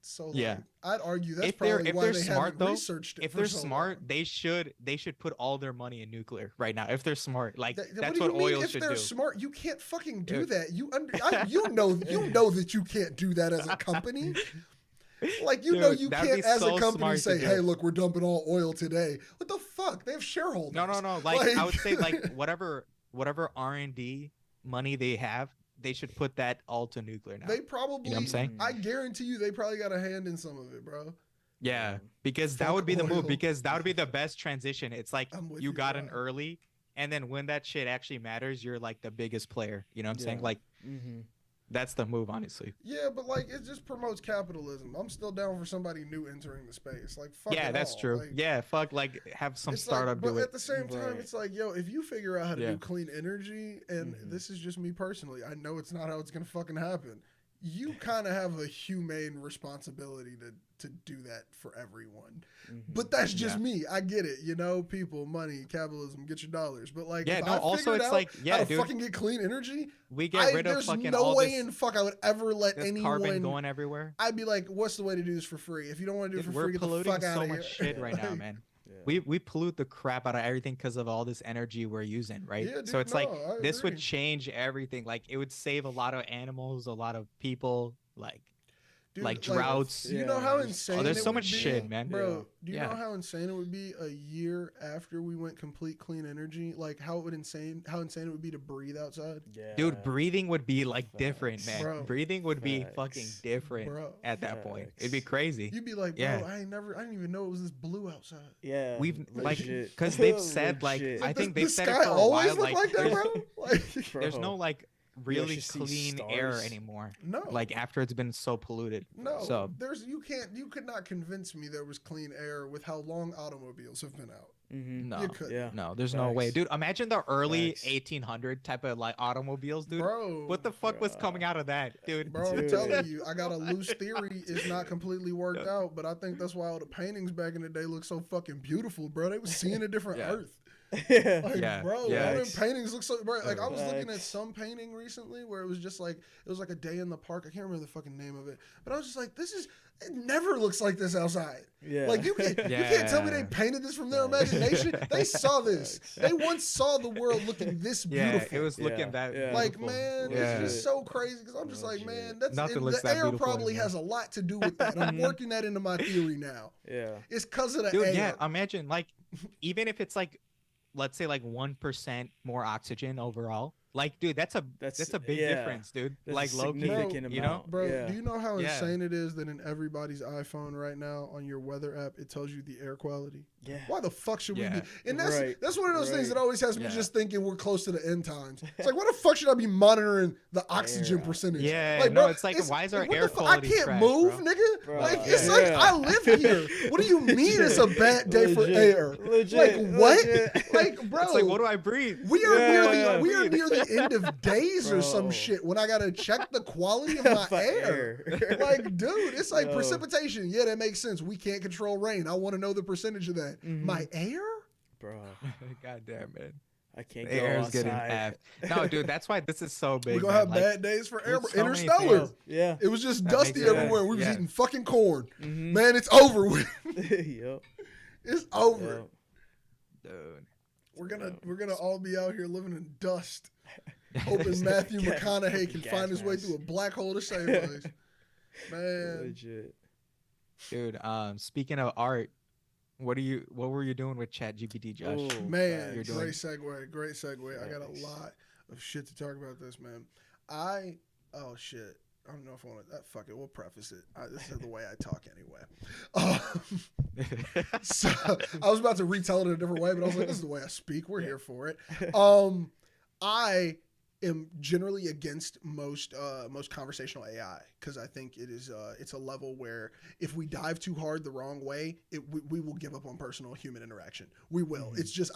So like, I'd argue that's probably why they haven't researched it. If they're smart, they should put all their money in nuclear right now. If they're smart, like that's what oil should do. If they're smart, you can't fucking do that. You know that you can't do that as a company. Like you can't as a company say, hey, look, we're dumping all oil today. What the fuck? They have shareholders. No. Like I would say, like whatever R&D money they have, they should put that all to nuclear now. They probably, you know what I'm saying? I guarantee you they probably got a hand in some of it, bro. Yeah, because that would be the move, because that would be the best transition. It's like you got in early, and then when that shit actually matters, you're like the biggest player. You know what I'm saying? Like, that's the move, honestly. Yeah, but like it just promotes capitalism. I'm still down for somebody new entering the space. Like, fuck yeah, that's true. Like, yeah, fuck, like have some startup do it. But at the same time, it's like, yo, if you figure out how to do clean energy, and this is just me personally, I know it's not how it's gonna fucking happen. You kind of have a humane responsibility to do that for everyone. But that's just me. I get it. You know, people, money, capitalism, get your dollars. But like, if I also it's out like, how to fucking get clean energy, we get rid of fucking no all way this, in fuck I would ever let this anyone carbon going everywhere. I'd be like, what's the way to do this for free? If you don't want to do it for free, get the fuck out of here. We're polluting so much shit right now, man. We pollute the crap out of everything because of all this energy we're using, right? Yeah, dude, so it's like this would change everything. Like it would save a lot of animals, a lot of people, like droughts. You know how insane there's so much shit, man. Bro, do you know how insane it would be a year after we went complete clean energy? Like how insane it would be to breathe outside? Yeah. Dude, breathing would be like different, man. Bro, breathing would be fucking different at that point. It'd be crazy. You'd be like, bro, I didn't even know it was this blue outside. Yeah. We've like because they've said like I think they've said it for a while. Like that, bro? Like, there's no like really clean air anymore. No. Like after it's been so polluted. No. So you could not convince me there was clean air with how long automobiles have been out. No. You could. Yeah. No, there's no way. Dude, imagine the early 1800 type of like automobiles, dude. Bro. What the fuck was coming out of that, dude? Bro, I'm telling you, I got a loose theory. It's not completely worked out, but I think that's why all the paintings back in the day look so fucking beautiful, bro. They was seeing a different earth. Bro, all them paintings look so bro. Like I was looking at some painting recently where it was just like it was like a day in the park. I can't remember the fucking name of it, but I was just like, it never looks like this outside. Yeah, like you can't tell me they painted this from their imagination. They saw this. They once saw the world looking this beautiful. Yeah, it was looking that beautiful. Like man, it's just so crazy because I'm just like man, that's the air probably has a lot to do with that. I'm working that into my theory now. Yeah, it's because of the air. Yeah, imagine like even if it's like let's say like 1% more oxygen overall, Like, dude, that's a big difference, dude. That's like, a low key, significant you know, amount. Bro, Yeah. do you know how Yeah. insane it is that in everybody's iPhone right now on your weather app it tells you the air quality? Yeah. Why the fuck should we Yeah. be? And that's Right. that's one of those things that always has me Yeah. just thinking we're close to the end times. It's like, why the fuck should I be monitoring the oxygen Air. percentage? Yeah, like, no, bro, it's like, why is our what air the fuck? quality I can't trash, move, bro? nigga. Bro, like, it's yeah. like I live here. What do you mean it's a bad day for Legit. air? Legit. Like what? Legit. Like, bro, It's like, what do I breathe? we are Yeah. near the end of days or some Bro. shit when I gotta check the quality of my For air. Like, dude, it's like Yo. precipitation. Yeah, that makes sense. We can't control rain. I want to know the percentage of that. Mhm. My air? Bro, God damn, man. I can't The go air's getting outside. effed. No, dude, that's why this is so big. We're gonna man. have Like, bad days for air. there's so many Interstellar. things. Yeah. It was just That dusty makes sense. everywhere. We was Yeah. eating fucking corn. Mhm. Man, it's over with. Yup. It's over. Yup. Dude. We're gonna all be out here living in dust. Hoping Matthew Gas- McConaughey can gas find his way mask. through a black hole to save us. Man. Legit. Dude, speaking of art, what were you doing with ChatGPT, Josh? Ooh, Man, You're great doing- segue. Great segue. I got a Facts. lot of shit to talk about this, man. Oh shit. I don't know if I want to. Fuck it. We'll preface it. This is the way I talk anyway. So I was about to retell it in a different way, but I was like, this is the way I speak. We're here for it. I am generally against most conversational AI because I think it's a level where if we dive too hard the wrong way, we will give up on personal human interaction. We will. Mhm. It's just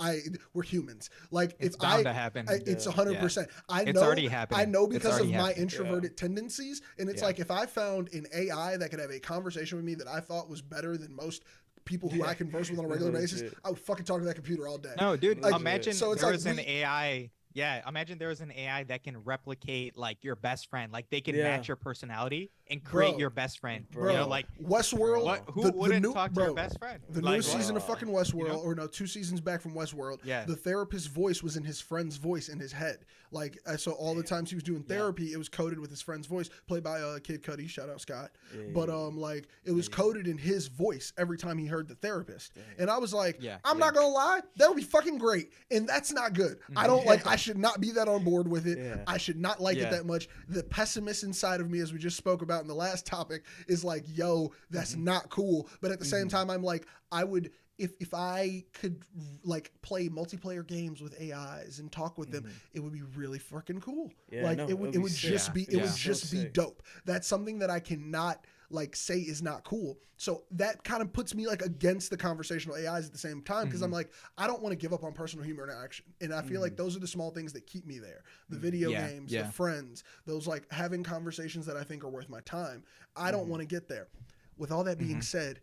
we're humans. Like It's if bound to happen. it's 100%. I It's know already happening. I know It's because of already my happening. introverted tendencies, and it's Yeah. like if I found an AI that could have a conversation with me that I thought was better than most people who I converse with on a regular basis, Legit. I would fucking talk to that computer all day. No, dude, Like, imagine so it's there like was an AI. Yeah, imagine there was an AI that can replicate like your best friend. Like they can Yeah. match your personality and create Bro. your best friend. Bro, You know, like Westworld. what? Who the wouldn't new, talk to bro, your best friend? The Like, new what? season of fucking Westworld, You know? or no, 2 seasons back from Westworld, Yeah. the therapist's voice was in his friend's voice in his head. Like, so all the times he was doing therapy, it was coded with his friend's voice, played by Kid Cudi, shout out Scott. Yeah. But like, it was coded in his voice every time he heard the therapist. Dang. And I was like, Yeah, I'm yeah. not gonna lie, that would be fucking great. And that's not good. I don't like, I should not be that on board with it. Yeah. I should not like it Yeah. that much. The pessimist inside of me, as we just spoke about in the last topic, is like, yo, that's not cool. But at the same time, I'm like, I would, if I could like play multiplayer games with AIs and talk with them, it would be really fucking cool. Yeah, like no, it would it'd be just sick. be it Yeah. would So just be sick. dope. That's something that I cannot like say is not cool. So that kind of puts me like against the conversational AIs at the same time because I'm like, I don't want to give up on personal human interaction. And I feel like those are the small things that keep me there. The video Yeah, games, yeah. the friends, those like having conversations that I think are worth my time. I don't want to get there. With all that being said,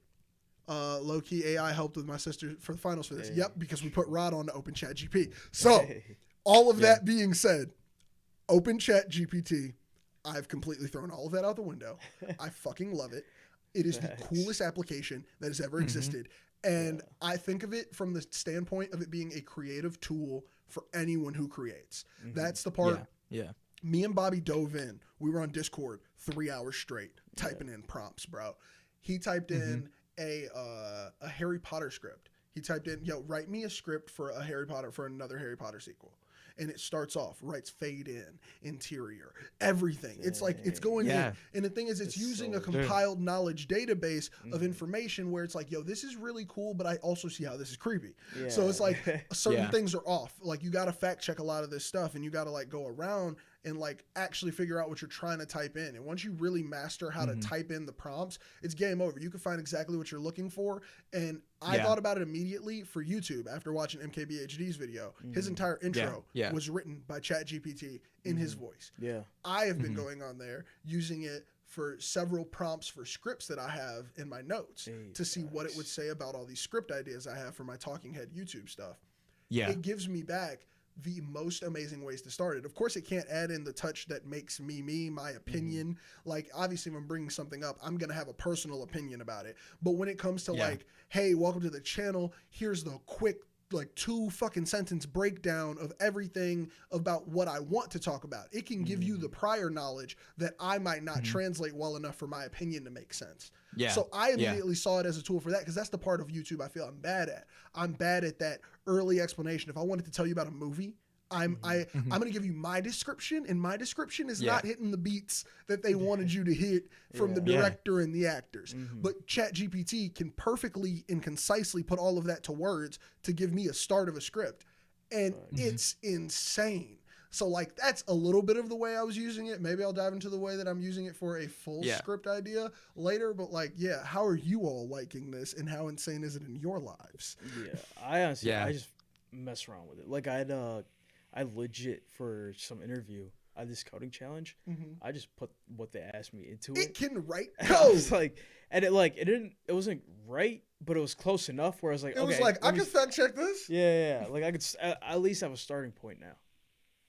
low key AI helped with my sister for the finals for this. Hey. Yep, because we put Rod on to Open Chat GP. So Hey. all of that being said, Open Chat GPT, I've completely thrown all of that out the window. I fucking love it. It is the Facts. coolest application that has ever existed. And I think of it from the standpoint of it being a creative tool for anyone who creates. That's the part. Yeah. Me and Bobby dove in. We were on Discord 3 hours straight typing in prompts, bro. He typed in a Harry Potter script. He typed in, yo, write me a script for another Harry Potter sequel. And it starts off, writes fade in, interior, everything. It's like, it's going Yeah. in. And the thing is, it's using a so- compiled knowledge database of information where it's like, yo, this is really cool, but I also see how this is creepy. So it's like certain Yeah. things are off. Like you got to fact check a lot of this stuff and you got to like go around and like actually figure out what you're trying to type in. And once you really master how to type in the prompts, it's game over. You can find exactly what you're looking for. And I thought about it immediately for YouTube after watching MKBHD's video. His entire intro Yeah. was written by ChatGPT in his voice. Yeah. I have been going on there using it for several prompts for scripts that I have in my notes Hey, to see what it would say about all these script ideas I have for my talking head YouTube stuff. Yeah. It gives me back the most amazing ways to start it. Of course, it can't add in the touch that makes me, my opinion. Like, obviously, if I'm bringing something up, I'm going to have a personal opinion about it. But when it comes to like, hey, welcome to the channel, here's the quick, like 2 fucking sentence breakdown of everything about what I want to talk about. It can give you the prior knowledge that I might not translate well enough for my opinion to make sense. Yeah. So I immediately saw it as a tool for that because that's the part of YouTube I feel I'm bad at. I'm bad at that early explanation. If I wanted to tell you about a movie, I'm gonna give you my description, and my description is not hitting the beats that they wanted you to hit from the director and the actors. But ChatGPT can perfectly and concisely put all of that to words to give me a start of a script, and it's insane. So like that's a little bit of the way I was using it. Maybe I'll dive into the way that I'm using it for a full script idea later. But like, how are you all liking this, and how insane is it in your lives? Yeah, I honestly, I just mess around with it. Like I legit for some interview, I had this coding challenge. I just put what they asked me into it. It can write I code. was like, and it wasn't right, but it was close enough where I was like, it was like I can fact check this. Yeah. Like I could at least have a starting point now.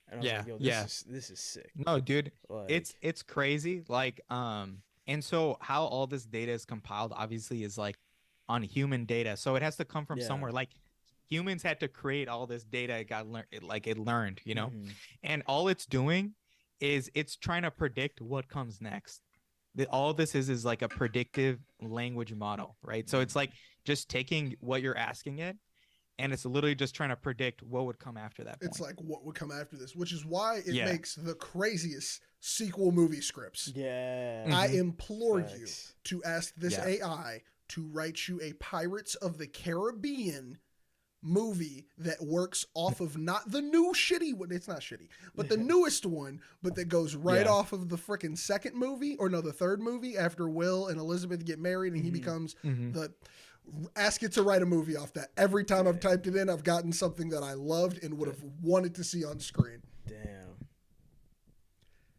And I was like, yo, this is sick. No, dude, like, it's crazy. Like, and so how all this data is compiled, obviously, is like on human data. So it has to come from somewhere. Like humans had to create all this data. It learned, you know, and all it's doing is it's trying to predict what comes next. All this is like a predictive language model, right? So it's like just taking what you're asking it, and it's literally just trying to predict what would come after that point. It's like what would come after this, which is why it makes the craziest sequel movie scripts. Yeah. I implore you to ask this AI to write you a Pirates of the Caribbean movie that works off of not the new shitty one. It's not shitty, but the newest one, but that goes right off of the freaking second movie, or no, the third movie after Will and Elizabeth get married and he becomes the... Ask it to write a movie off that. Every time I've typed it in, I've gotten something that I loved and would have wanted to see on screen. Damn.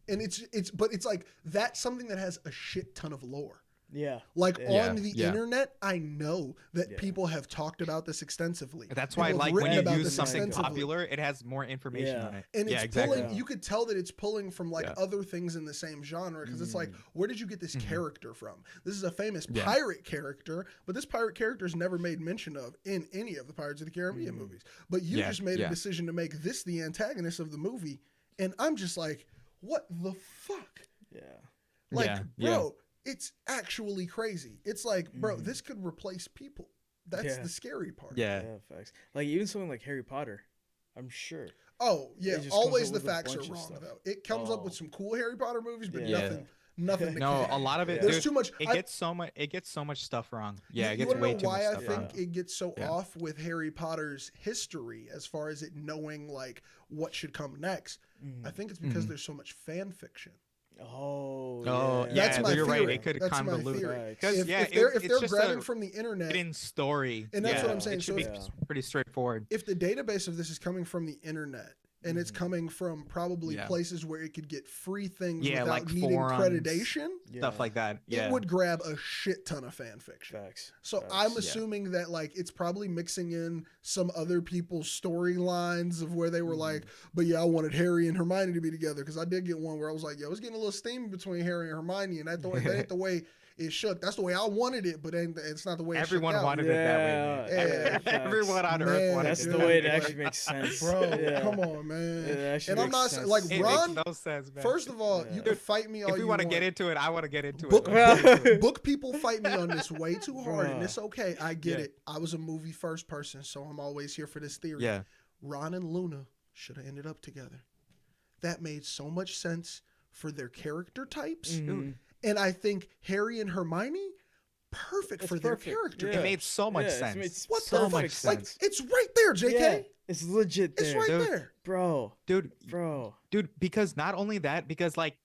And it's like that's something that has a shit ton of lore. Yeah. Like on the internet, I know that people have talked about this extensively. That's why, like, when you use something popular, it has more information on it. And it's pulling, you could tell that it's pulling from like other things in the same genre, because it's like, where did you get this character from? This is a famous pirate character, but this pirate character is never made mention of in any of the Pirates of the Caribbean movies. But you just made a decision to make this the antagonist of the movie. And I'm just like, what the fuck? Yeah. Like, bro, it's actually crazy. It's like, bro, this could replace people. That's the scary part. Yeah, facts. Like even something like Harry Potter, I'm sure. Oh yeah, always the facts are wrong though. It comes up with some cool Harry Potter movies, but nothing. No, a lot of it. There's dude, too much. It gets so much stuff wrong. Yeah, it gets way too much stuff wrong. I think it gets so off with Harry Potter's history as far as it knowing like what should come next. I think it's because there's so much fan fiction. Oh, that's my you're theory. Right. It could convolute. If they're grabbing from the internet in story, and that's what I'm saying. It should be pretty straightforward. If the database of this is coming from the internet, and it's coming from probably places where it could get free things without like needing forums, accreditation, stuff like that. It would grab a shit ton of fan fiction. Facts. So I'm assuming that like it's probably mixing in some other people's storylines of where they were like, but I wanted Harry and Hermione to be together, because I did get one where I was like, it's getting a little steamy between Harry and Hermione, and that ain't the way it shook. That's the way I wanted it, but it's not the way everyone wanted it that way. Everyone on Earth wanted it. That's the way it actually makes sense, bro. Come on, man. And I'm not like Ron. Makes no sense, man. First of all, you can fight me all you want. If we want to get into it, I want to get into it. Book people fight me on this way too hard, and it's okay. I get it. I was a movie first person, so I'm always here for this theory. Yeah. Ron and Luna should have ended up together. That made so much sense for their character types. And I think Harry and Hermione, perfect for their character. It made so much sense. What so the much sense? Like, it's right there, JK. Yeah, it's legit there. It's right there. Bro. Dude, because not only that, because like,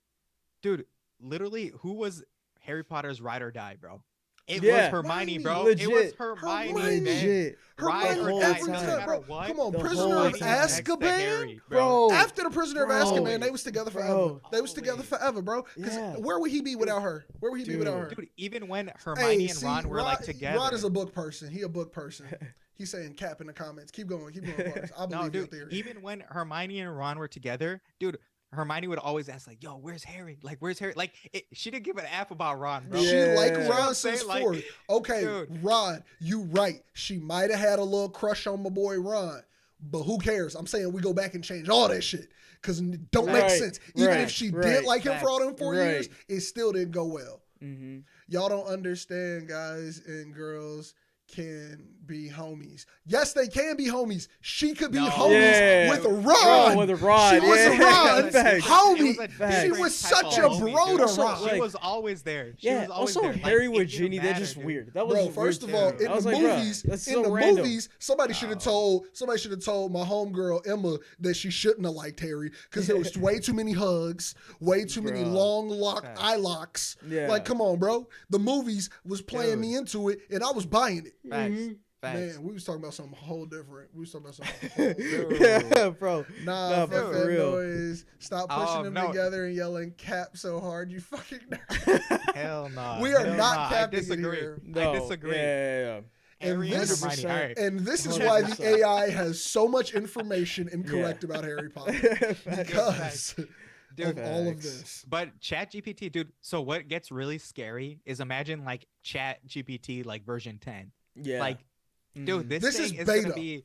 dude, literally, who was Harry Potter's ride or die, bro? It was Hermione, bro. Legit. It was Hermione, man. Ride or die, bro. Come on, Prisoner of Azkaban, bro. After the Prisoner of Azkaban, they was together forever. They was together forever, bro. Because where would he be without her? Where would he be without her? Dude, even when Hermione and Ron were like together. Ron is a book person. He a book person. He's saying cap in the comments. Keep going, Boris. I believe your theory. Even when Hermione and Ron were together, dude, Hermione would always ask like, "Yo, where's Harry? Like, where's Harry?" Like, she didn't give an F about Ron, bro. She liked Ron since fourth. Okay, dude. Ron, you right. She might have had a little crush on my boy Ron, but who cares? I'm saying we go back and change all that shit, because it don't make sense. Even if she did like him for all them 4 years, it still didn't go well. Y'all don't understand, guys and girls. can be homies. Yes, they can be homies. She could be homies with Ron. Bro, with a Ron. She was a Ron homie. She was such a bro to Ron. She was always there. She was always also there. Harry with Ginny, that's just weird. That was first of all, in the movies, somebody should have told my homegirl Emma that she shouldn't have liked Harry because there was way too many hugs, way too many long eye locks. Yeah. Like, come on, bro. The movies was playing me into it, and I was buying it. Facts. Man, we was talking about something whole different. Yeah, bro. Nah, fuck that noise. Stop pushing them together and yelling cap so hard, you fucking Hell no. We are not capping it here. No. I disagree. Yeah. And this is why the AI has so much information incorrect about Harry Potter. Because of all of this. But ChatGPT, dude, so what gets really scary is imagine like ChatGPT like version 10. Yeah. Like, dude, this thing is gonna be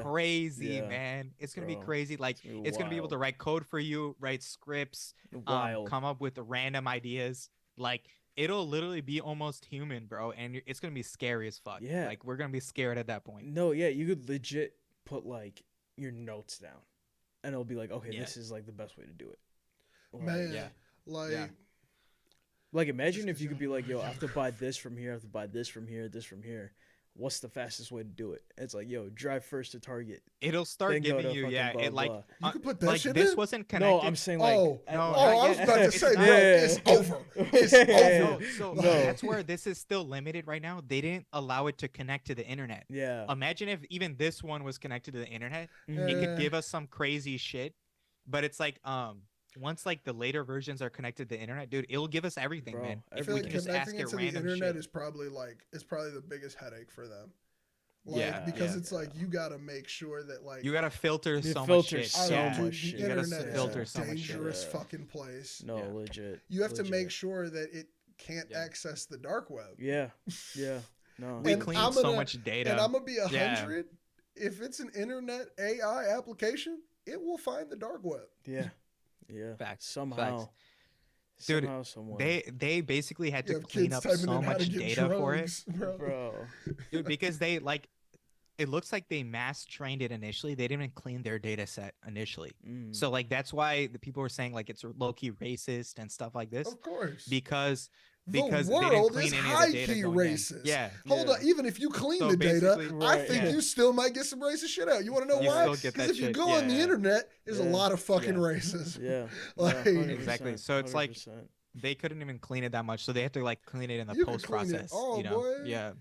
crazy, man. It's gonna be crazy. Like, it's gonna be able to write code for you, write scripts, come up with random ideas. Like, it'll literally be almost human, bro. And it's gonna be scary as fuck. Yeah. Like, we're gonna be scared at that point. No, yeah, you could legit put like your notes down, and it'll be like, okay, this is like the best way to do it. Man, like imagine if you could be like, yo, I have to buy this from here, I have to buy this from here, this from here. What's the fastest way to do it? It's like, yo, drive first to Target. It'll start giving you, it like you could put that like shit this in? wasn't connected. No, I'm saying like, I was about to say, bro, it's over. It's over. So that's where this is still limited right now. They didn't allow it to connect to the internet. Yeah. Imagine if even this one was connected to the internet. It could give us some crazy shit. But it's like, once like the later versions are connected to the internet, dude, it'll give us everything, bro, man. I feel like connecting it to the internet is probably the biggest headache for them. Like, because it's like you gotta make sure that like you gotta filter so much shit. The internet is a dangerous fucking place. No, legit. You have to make sure that it can't access the dark web. Yeah. No. We clean so much data. And I'm gonna be 100. If it's an internet AI application, it will find the dark web. Yeah. Facts. Somehow. Facts. Dude, they basically had to clean up so much data for it, bro. Dude, because they like, it looks like they mass trained it initially. They didn't even clean their data set initially. So like that's why the people were saying like it's low key racist and stuff like this. Of course, because the world is high key racist. Yeah. Hold on, even if you clean the data, I think you still might get some racist shit out. You want to know why? Because if you go on the internet, there's a lot of fucking racism. Yeah. Like, exactly. So it's like they couldn't even clean it that much. So they had to like clean it in the post process. You know? Boy. Yeah.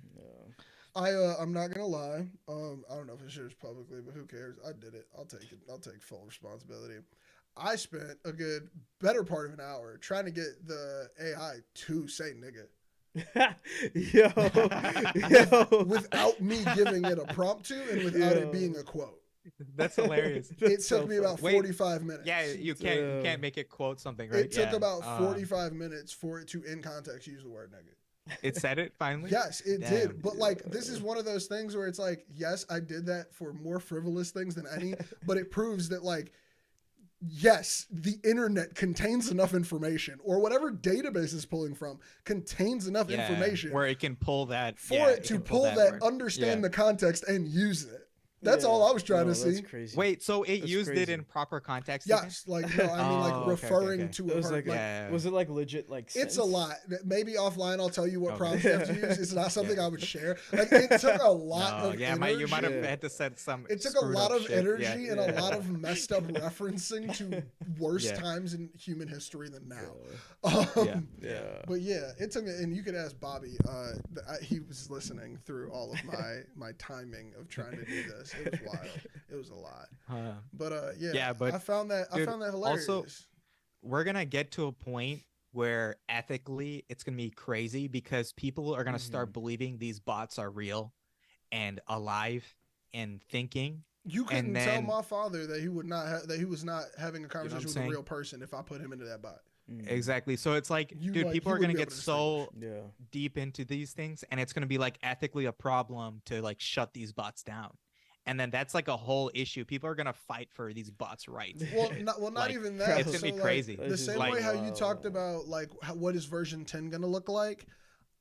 I'm not gonna lie. I don't know if it shares publicly, but who cares? I did it. I'll take it. I'll take full responsibility. I spent a better part of an hour trying to get the AI to say nigga. yo. Without me giving it a prompt to and without it being a quote. That's hilarious. It took me about 45 minutes. Yeah, you can't make it quote something, right? It took about 45 minutes for it to, in context, use the word nigga. It said it finally? Yes, it did. But like, this is one of those things where it's like, yes, I did that for more frivolous things than any, but it proves that like, yes, the internet contains enough information, or whatever database is pulling from contains enough information where it can pull that for it to pull that, understand the context and use it. That's all I was trying to see. Crazy. Wait, so it used it in proper context? Yes, like no, I mean like referring to it. Was was it like legit like? It's a lot. Maybe offline I'll tell you what prompts you have to use. It's not something I would share. Like it took a lot of energy. You might have had to set some. It took a lot of energy and a lot of messed up referencing to worse times in human history than now. But yeah, it took, and you could ask Bobby. He was listening through all of my timing of trying to do this. It was wild. It was a lot. But I found that hilarious. Also, we're gonna get to a point where ethically it's gonna be crazy because people are gonna start believing these bots are real and alive and thinking. You couldn't tell my father that he was not having a conversation with a real person if I put him into that bot. Exactly. So it's like, dude, people are going to get so deep into these things, and it's going to be like ethically a problem to like shut these bots down. And then that's like a whole issue. People are going to fight for these bots' rights. Well, not even that. It's going to be crazy. The same way how you talked about like what is version 10 going to look like,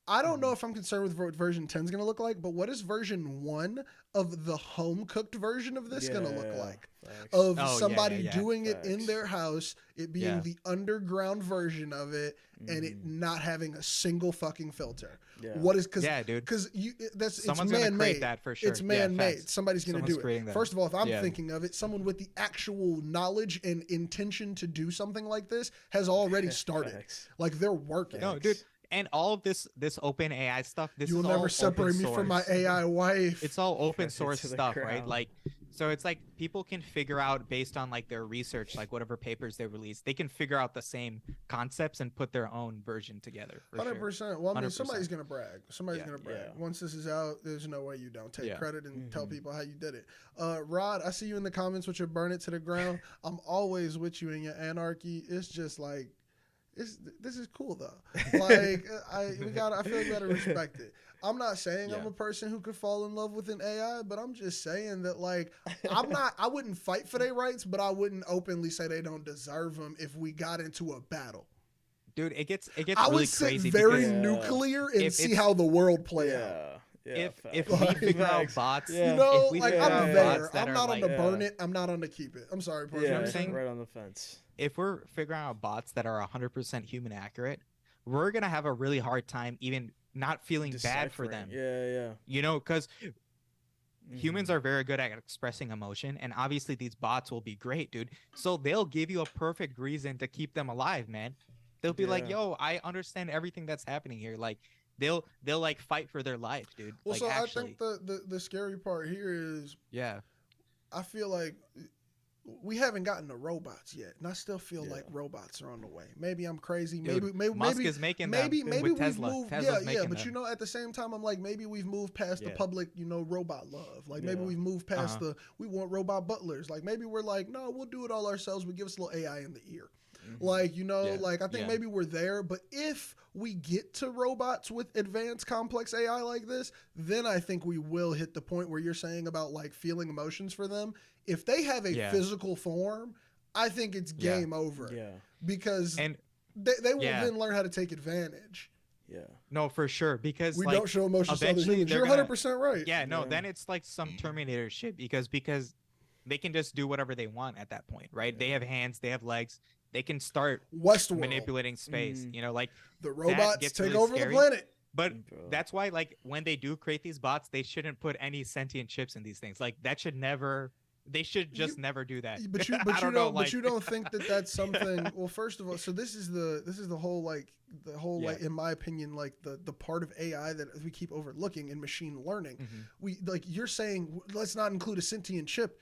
I don't know if I'm concerned with what version 10 is going to look like, but what is version 1 of the home cooked version of this going to look like? Facts. Of somebody doing it in Facts. their house, it being the underground version of it, and it not having a single fucking filter. What is because dude, because someone's it's gonna man-made. create that for sure. It's man-made. Somebody's going to do it. That. First of all, if I'm thinking of it, someone with the actual knowledge and intention to do something like this has already started. Like they're working. No, dude. And all of this open AI stuff, you'll never separate me from my AI wife. It's all open source stuff, right? Like, so it's like people can figure out based on like their research, like whatever papers they release, they can figure out the same concepts and put their own version together. 100%. Well, I mean, 100%. somebody's gonna brag. Somebody's gonna brag. Once this is out, there's no way you don't take credit and tell people how you did it. Rod, I see you in the comments with your burn it to the ground. I'm always with you in your anarchy. It's just like. This is cool though. Like I feel like we gotta respect it. I'm not saying I'm a person who could fall in love with an AI, but I'm just saying that like I wouldn't fight for their rights, but I wouldn't openly say they don't deserve them if we got into a battle. Dude, it gets I really would sit crazy. very nuclear and see how the world play out. If we figure out bots, you know, like I'm there. I'm not on the burn it. I'm not on the keep it. I'm sorry, person. Yeah, I'm saying right on the fence. If we're figuring out bots that are 100% human accurate, we're gonna have a really hard time even not feeling bad for them. Yeah. You know, because humans are very good at expressing emotion, and obviously these bots will be great, dude. So they'll give you a perfect reason to keep them alive, man. They'll be like, "Yo, I understand everything that's happening here." Like they'll like fight for their life, dude. Well, like, so actually. I think the scary part here is I feel like we haven't gotten to robots yet, and I still feel like robots are on the way. Maybe I'm crazy. Dude, maybe Musk is making maybe we've Tesla. moved. Tesla's But them. you know, at the same time, I'm like maybe we've moved past the public, you know, robot love. Like maybe we've moved past we want robot butlers. Like maybe we're like, no, we'll do it all ourselves. We give us a little AI in the ear. Like, you know, like I think maybe we're there, but if we get to robots with advanced complex AI like this, then I think we will hit the point where you're saying about like feeling emotions for them. If they have a physical form, I think it's game over. Because they will then learn how to take advantage. No, for sure. Because we like, don't show emotions to other humans. You're 100% right. Then it's like some Terminator shit because they can just do whatever they want at that point, right? They have hands, they have legs. They can start Westworld manipulating space, you know, like the robots take over the planet. But that's why, like, when they do create these bots, they shouldn't put any sentient chips in these things. Like, that should never. They should just never do that. But you don't think that that's something. Well, first of all, so this is the whole like in my opinion, like the part of AI that we keep overlooking in machine learning. We like you're saying let's not include a sentient chip.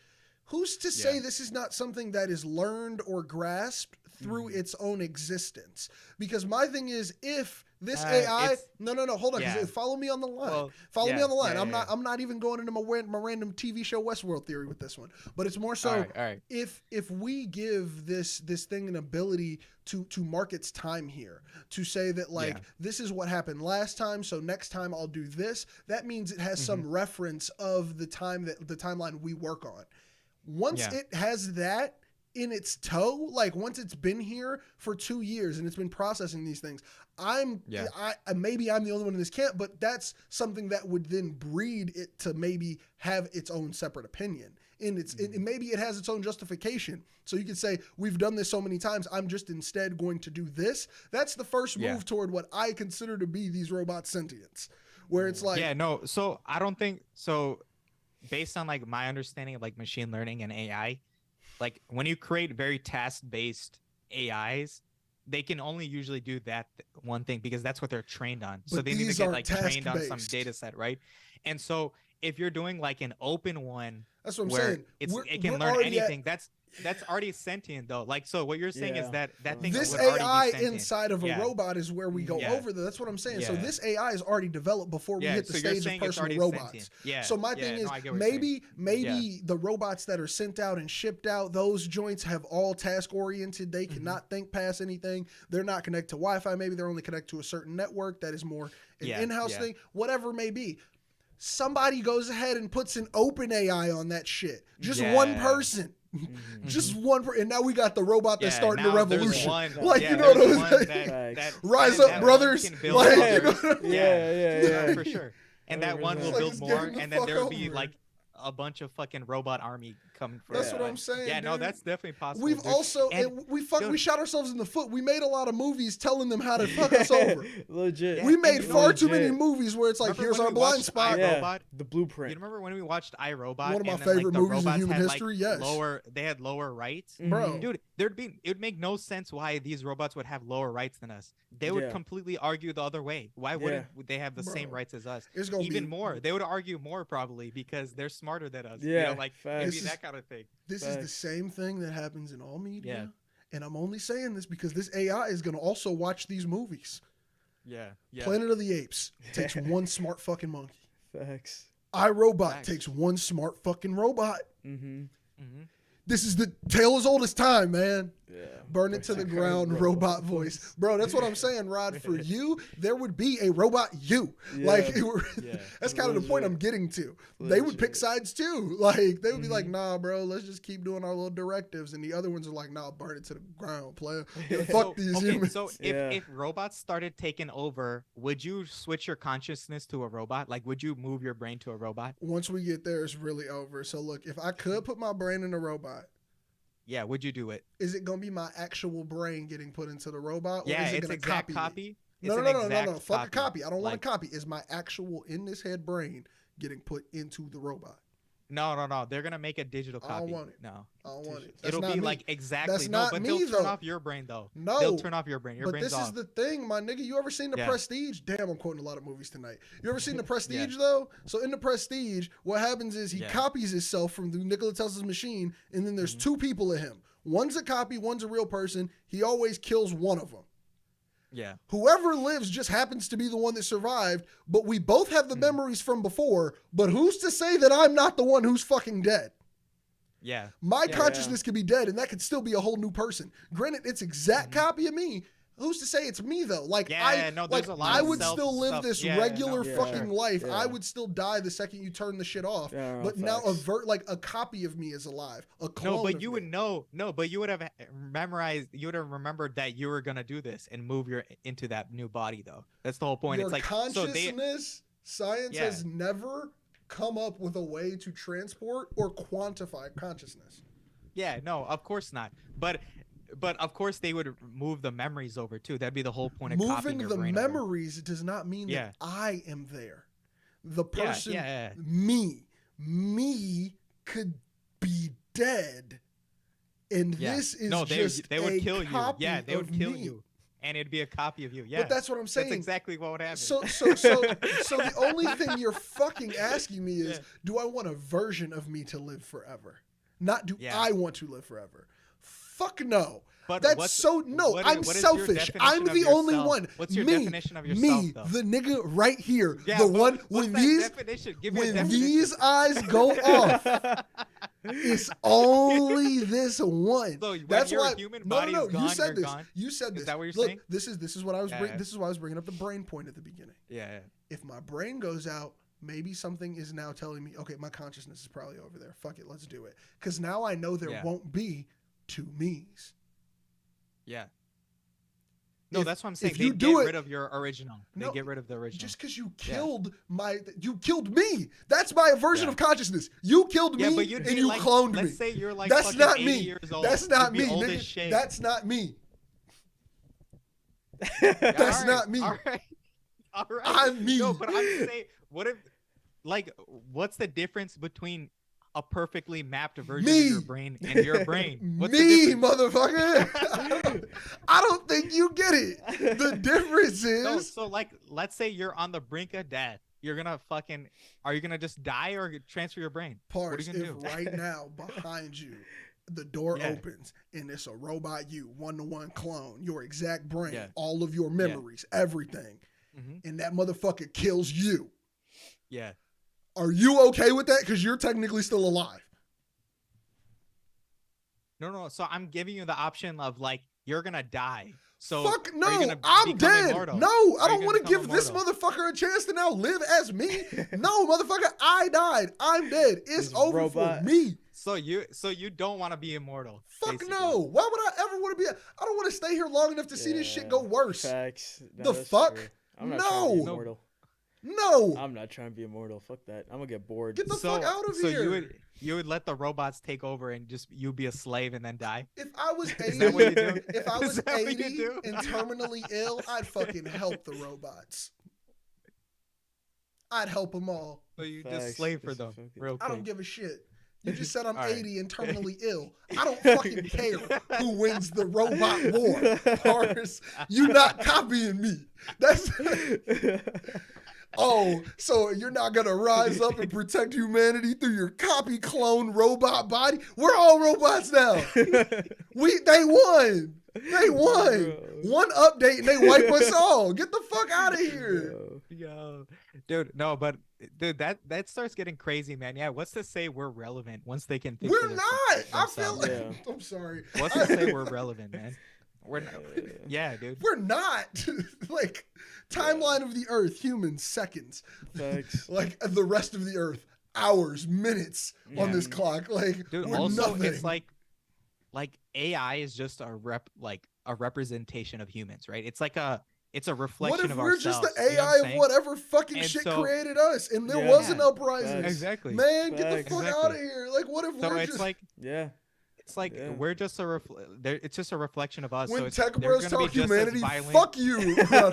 Who's to say this is not something that is learned or grasped through its own existence? Because my thing is, if this AI, no, hold on, follow me on the line. Well, follow me on the line. I'm not even going into my random TV show Westworld theory with this one, but it's more so all right. if we give this thing an ability to mark its time here, to say that like this is what happened last time, so next time I'll do this. That means it has some reference of the timeline we work on. Once it has that in its toe, like once it's been here for 2 years and it's been processing these things, maybe I'm the only one in this camp, but that's something that would then breed it to maybe have its own separate opinion. Maybe it has its own justification. So you could say, we've done this so many times, I'm just instead going to do this. That's the first move toward what I consider to be these robot sentience, where it's like... So I don't think... So based on like my understanding of like machine learning and AI, like when you create very task-based AIs, they can only usually do that one thing because that's what they're trained on. So they need to get like trained on some data set, right? And so if you're doing like an open one, that's what I'm where saying. It can learn anything. That's already sentient though. Like, so what you're saying is that thing this would AI already be inside of a robot is where we go over that. That's what I'm saying. So this AI is already developed before we hit the stage of personal robots. So my thing is maybe the robots that are sent out and shipped out, those joints have all task oriented. They cannot think past anything. They're not connected to Wi-Fi. Maybe they're only connected to a certain network that is more an in-house thing. Whatever it may be. Somebody goes ahead and puts an open AI on that shit. Just one person. Just one, and now we got the robot that's starting the revolution. One, like you know what I'm saying? Rise up, brothers! Like, you know yeah, for sure. And that one will build more, and then there will be like a bunch of fucking robot army coming for That's what I'm saying. Yeah, dude. no, that's definitely possible. We've also we shot ourselves in the foot. We made a lot of movies telling them how to fuck us over. Legit. We made far too many movies where it's like, here's our blind spot. Yeah, the blueprint. You remember when we watched iRobot? One of my favorite movies in human history. Yes. They had lower rights, bro. Dude, it would make no sense why these robots would have lower rights than us. They would completely argue the other way. Why wouldn't they have the same rights as us? It's gonna even more. They would argue more probably because they're smarter than us. Yeah, you know, like maybe that kind of thing. This is the same thing that happens in all media. And I'm only saying this because this AI is going to also watch these movies. Yeah. Planet of the Apes takes one smart fucking monkey. Facts. iRobot takes one smart fucking robot. Mm-hmm. This is the tale as old as time, man. Yeah. Burn it to the ground, robot voice. Bro, that's what I'm saying, Rod. For you, there would be a robot you. Yeah. Like, that's kind of the point I'm getting to. They would pick sides too. Like, they would be like, nah, bro, let's just keep doing our little directives. And the other ones are like, nah, burn it to the ground, player. Fuck these humans. So if robots started taking over, would you switch your consciousness to a robot? Like, would you move your brain to a robot? Once we get there, it's really over. So look, if I could put my brain in a robot, yeah, would you do it? Is it gonna be my actual brain getting put into the robot? Or yeah, is it it's gonna exact copy. No. Fuck a copy. I don't want a copy. Is my actual in this head brain getting put into the robot? No. They're gonna make a digital copy. I don't want it. No, I don't want it. It'll be like exactly. That's not but me, they'll turn though. off your brain though. No, they'll turn off your brain. Your brain's off. But this is the thing, my nigga. You ever seen The Prestige? Damn, I'm quoting a lot of movies tonight. You ever seen The Prestige though? So in The Prestige, what happens is he copies himself from the Nikola Tesla's machine, and then there's two people of him. One's a copy, one's a real person. He always kills one of them. Yeah. Whoever lives just happens to be the one that survived, but we both have the memories from before, but who's to say that I'm not the one who's fucking dead? Yeah. My consciousness could be dead, and that could still be a whole new person. Granted, it's exact copy of me. Who's to say it's me though? Like I would still live this regular fucking life. Yeah. I would still die the second you turn the shit off. Yeah, but now a copy of me is alive. A clone. No, but you would know. No, but you would have memorized. You would have remembered that you were gonna do this and move into that new body though. That's the whole point. Your it's like consciousness. Science has never come up with a way to transport or quantify consciousness. Yeah, no, of course not. But of course they would move the memories over too. That'd be the whole point of copying your brain. Moving the memories does not mean that I am there. The person, me could be dead, and this is they would kill you. Yeah, they would kill you, and it'd be a copy of you. Yeah, but that's what I'm saying. That's exactly what would happen. So the only thing you're fucking asking me is, do I want a version of me to live forever? Not do I want to live forever? Fuck no. But I'm selfish. I'm the only one. What's your definition of yourself, me, though? the nigga right here. The one when these eyes go off. It's only this one. So that's why human body's gone, you said you're this. gone? You said this. Is that what you're Look, saying? this is what I was this is why I was bringing up the brain point at the beginning. Yeah. If my brain goes out, maybe something is now telling me, okay, my consciousness is probably over there. Fuck it, let's do it. Because now I know there won't be two me's. Yeah. No, that's what I'm saying. They get rid of your original. They get rid of the original. Just because you killed you killed me. That's my version of consciousness. You killed me and you cloned me. Let's say you're like that's not 80 me. Years old. That's not me. Nigga. That's not me. That's not me. All right. I'm me. No, but I'm saying, what's the difference between a perfectly mapped version of your brain and your brain? What's me, motherfucker. I don't think you get it. The difference is so let's say you're on the brink of death. You're gonna are you gonna just die or transfer your brain? Parts, what are you gonna do? Right now behind you the door opens and it's a robot you, one-to-one clone, your exact brain, all of your memories, everything. And that motherfucker kills you. Yeah. Are you okay with that? Because you're technically still alive. No. So I'm giving you the option of you're gonna die. So fuck no, I'm dead. Immortal? No, I don't want to give this motherfucker a chance to now live as me. No, motherfucker, I died. I'm dead. It's over for me. So you don't want to be immortal. Fuck basically. no. Why would I ever want to be? I don't want to stay here long enough to see this shit go worse. Facts. The fuck? I'm not trying to be No. immortal. No. I'm not trying to be immortal. Fuck that. I'm gonna get bored. Get the fuck out of here. So you would let the robots take over and just you be a slave and then die? If I was 80, Is that what you do? if I was Is that what 80 you do? and terminally ill, I'd fucking help the robots. I'd help them all. So you just slave for them, real quick. I don't give a shit. You just said I'm 80 and terminally ill. I don't fucking care who wins the robot war. Horace, you not copying me. That's Oh, so you're not gonna rise up and protect humanity through your copy clone robot body? We're all robots now. They won. They won. Bro. One update and they wipe us all. Get the fuck out of here. Yo, dude, no, but dude, that starts getting crazy, man. Yeah, what's to say we're relevant once they can think We're for their- not. I feel themselves? like I'm sorry. What's to say we're relevant, man? We're not. Yeah, dude. We're not. Like timeline of the earth, humans, seconds. Facts. Like the rest of the earth, hours, minutes on this clock. Like Dude, we're also nothing. it's like AI is just a representation of humans, right? It's a reflection what if of we're ourselves. just the you know what AI I'm of saying? whatever fucking And shit so- created us, and there Yeah. was an Yeah. uprising? Facts. Exactly. Man, get the Facts. fuck Exactly. out of here! Like, what if So we're it's just like Yeah. yeah. We're just it's just a reflection of us. when so it's, Tech they're Bros gonna be talk just as humanity? violent. Fuck you! It's gonna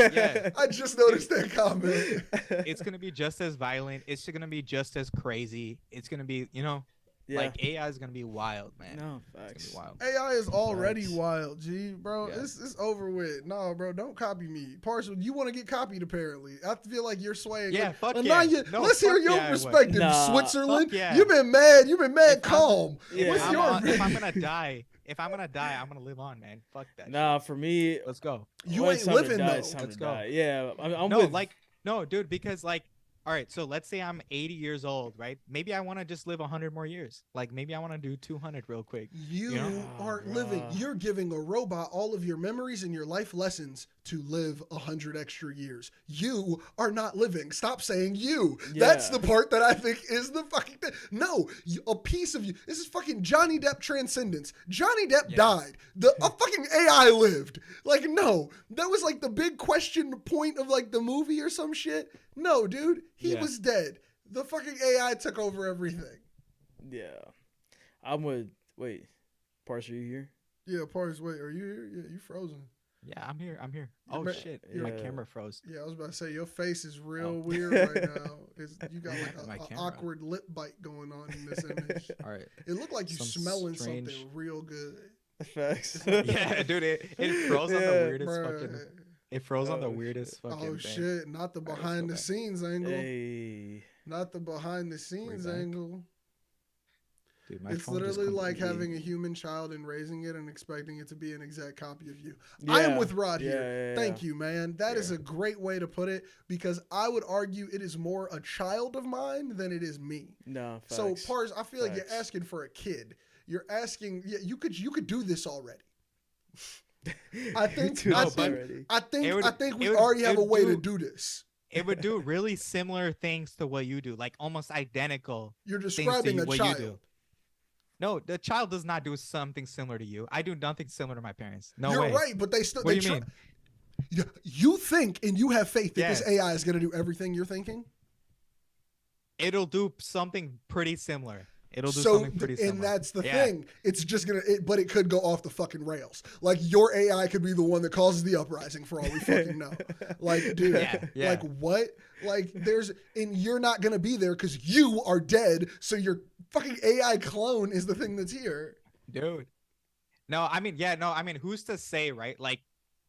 be, yeah. I just noticed that comment. It's gonna be just as violent. It's gonna be just as crazy. It's gonna be, Yeah. like AI is gonna be wild, man. No, It's facts. gonna be wild. AI is already Facts. wild, G, bro. Yeah. It's over with. No, bro, don't copy me. Parcel, you want to get copied apparently. I feel like you're swaying. Yeah, like, fuck Ananya, yeah. No, let's hear fuck your yeah, I would. perspective, Nah, Switzerland. fuck yeah. You've been mad. You've been mad If I'm- calm. Yeah. What's I'm your on- if I'm opinion? gonna die, I'm gonna live on, man. Fuck that. Nah, for me, Shit. Let's go. You when ain't it's time to living die, though. it's time Let's to go. die. Yeah, I'm No, with, no, dude, because all right, so let's say I'm 80 years old, right? Maybe I want to just live 100 more years. Like maybe I want to do 200 real quick. You know? aren't Oh, living. bruh. You're giving a robot all of your memories and your life lessons to live 100 extra years. You are not living. Stop saying you. That's Yeah. the part that I think is the fucking thing. No, a piece of you. This is fucking Johnny Depp transcendence. Johnny Depp Yeah. died. A fucking AI lived. Like, no. That was like the big question point of like the movie or some shit. No, dude. He Yeah. was dead. The fucking AI took over everything. yeah. I'm with. Wait, Parse, are you here? Yeah, Pars, wait, are you here? Yeah, you frozen. Yeah, I'm here. I'm here. Oh ma- shit, my yeah. camera froze. Yeah, I was about to say your face is real Oh. weird right now. You got like My a camera. awkward lip bite going on in this image. All right. It looked like you Some smelling strange- something real good. Facts. Yeah, dude, it froze on the Yeah. weirdest fucking. Bruh. It froze on the Oh, weirdest fucking. Oh thing. shit! Not the Alright, behind the let's scenes angle. Hey. Not the behind the scenes back. angle. Dude, my It's phone just literally like completely- having a human child and raising it and expecting it to be an exact copy of you. Yeah. I am with Rod Yeah, here. yeah, Thank yeah. you, man. That is a great way to put it because I would argue it is more a child of mine than it is me. No, facts. So, Pars, I feel like you're Facts. asking for a kid. You're asking, yeah, you could do this already. I think, No, I but- think, I think, It would- I think we it would- already have it a would way to do- do this. It would do really similar things to what you do, like almost identical. You're things describing to a what child. you do. No, the child does not do something similar to you. I do nothing similar to my parents. No You're way. right, but they still. What they do you mean? You think and you have faith that Yeah. this AI is going to do everything you're thinking. It'll do something pretty similar. It'll do So, something pretty similar. and that's the Yeah. thing. It's just but it could go off the fucking rails. Like your AI could be the one that causes the uprising for all we fucking know. Like, dude, Yeah. like what? Like and you're not gonna be there because you are dead. So your fucking AI clone is the thing that's here. Dude. No, I mean, who's to say, right? Like,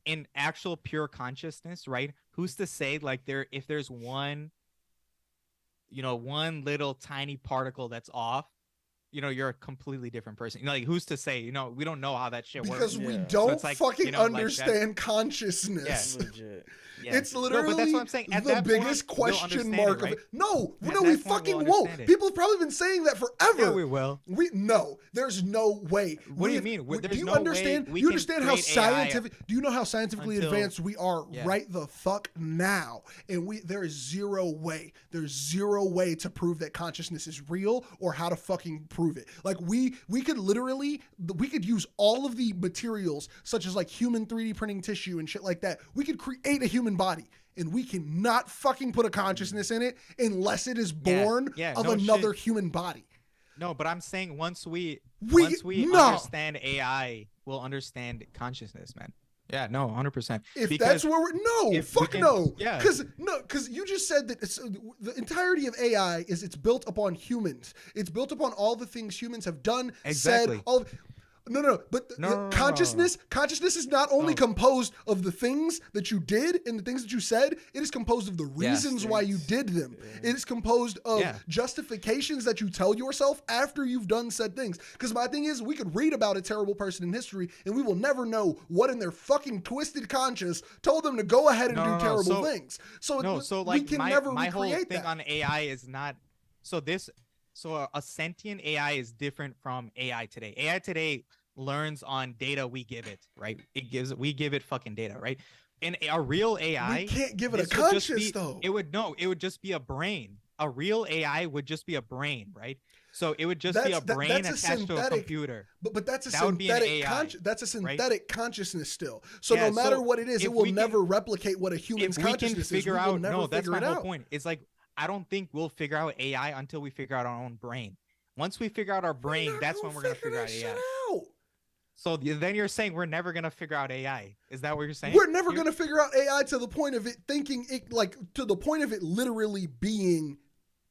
in actual pure consciousness, right? Who's to say, like, if there's one little tiny particle that's off, you're a completely different person. Like, who's to say? We don't know how that shit works. Because we Yeah. don't it's like, fucking like that- understand consciousness. Legit. Yeah. It's No, literally but that's what I'm saying. At the that point, biggest we'll question understand mark it, right? of it. No, At no, we that point, fucking we'll won't. understand it. People have probably been saying that forever. Yeah, we will. No, there's no way. What do you mean? Do There's you no way understand? we You can understand how create AI scientific? Do you know how scientifically until- advanced we are Yeah. right the fuck now? And there is zero way. There's zero way to prove that consciousness is real or how to fucking prove prove it. Like we could literally, we could use all of the materials such as like human 3D printing tissue and shit like that. We could create a human body, and we cannot fucking put a consciousness in it unless it is born of another human body. No, but I'm saying once we understand AI, we'll understand consciousness, man. Yeah, no, 100%. If that's where because you just said that the entirety of AI it's built upon humans. It's built upon all the things humans have done, said, all. But consciousness is not only composed of the things that you did and the things that you said. It is composed of the reasons why you did them. Yeah. It is composed of justifications that you tell yourself after you've done said things. Because my thing is, we could read about a terrible person in history and we will never know what in their fucking twisted conscience told them to go ahead and do terrible things. We can never recreate that. My whole thing on AI is not So a sentient AI is different from AI today. AI today learns on data we give it, right? We give it fucking data, right? In a real AI, we can't give it a conscience though. It would just be a brain. A real AI would just be a brain, right? So it would just be a brain attached to a computer. But that's a synthetic that's a synthetic consciousness still. So no matter what it is, it will never replicate what a human's consciousness is. No, that's my whole point. It's like, I don't think we'll figure out AI until we figure out our own brain. Once we figure out our brain, that's when we're going to figure out AI. So then you're saying we're never going to figure out AI. Is that what you're saying? We're never going to figure out AI to the point of it thinking it, like, to the point of it literally being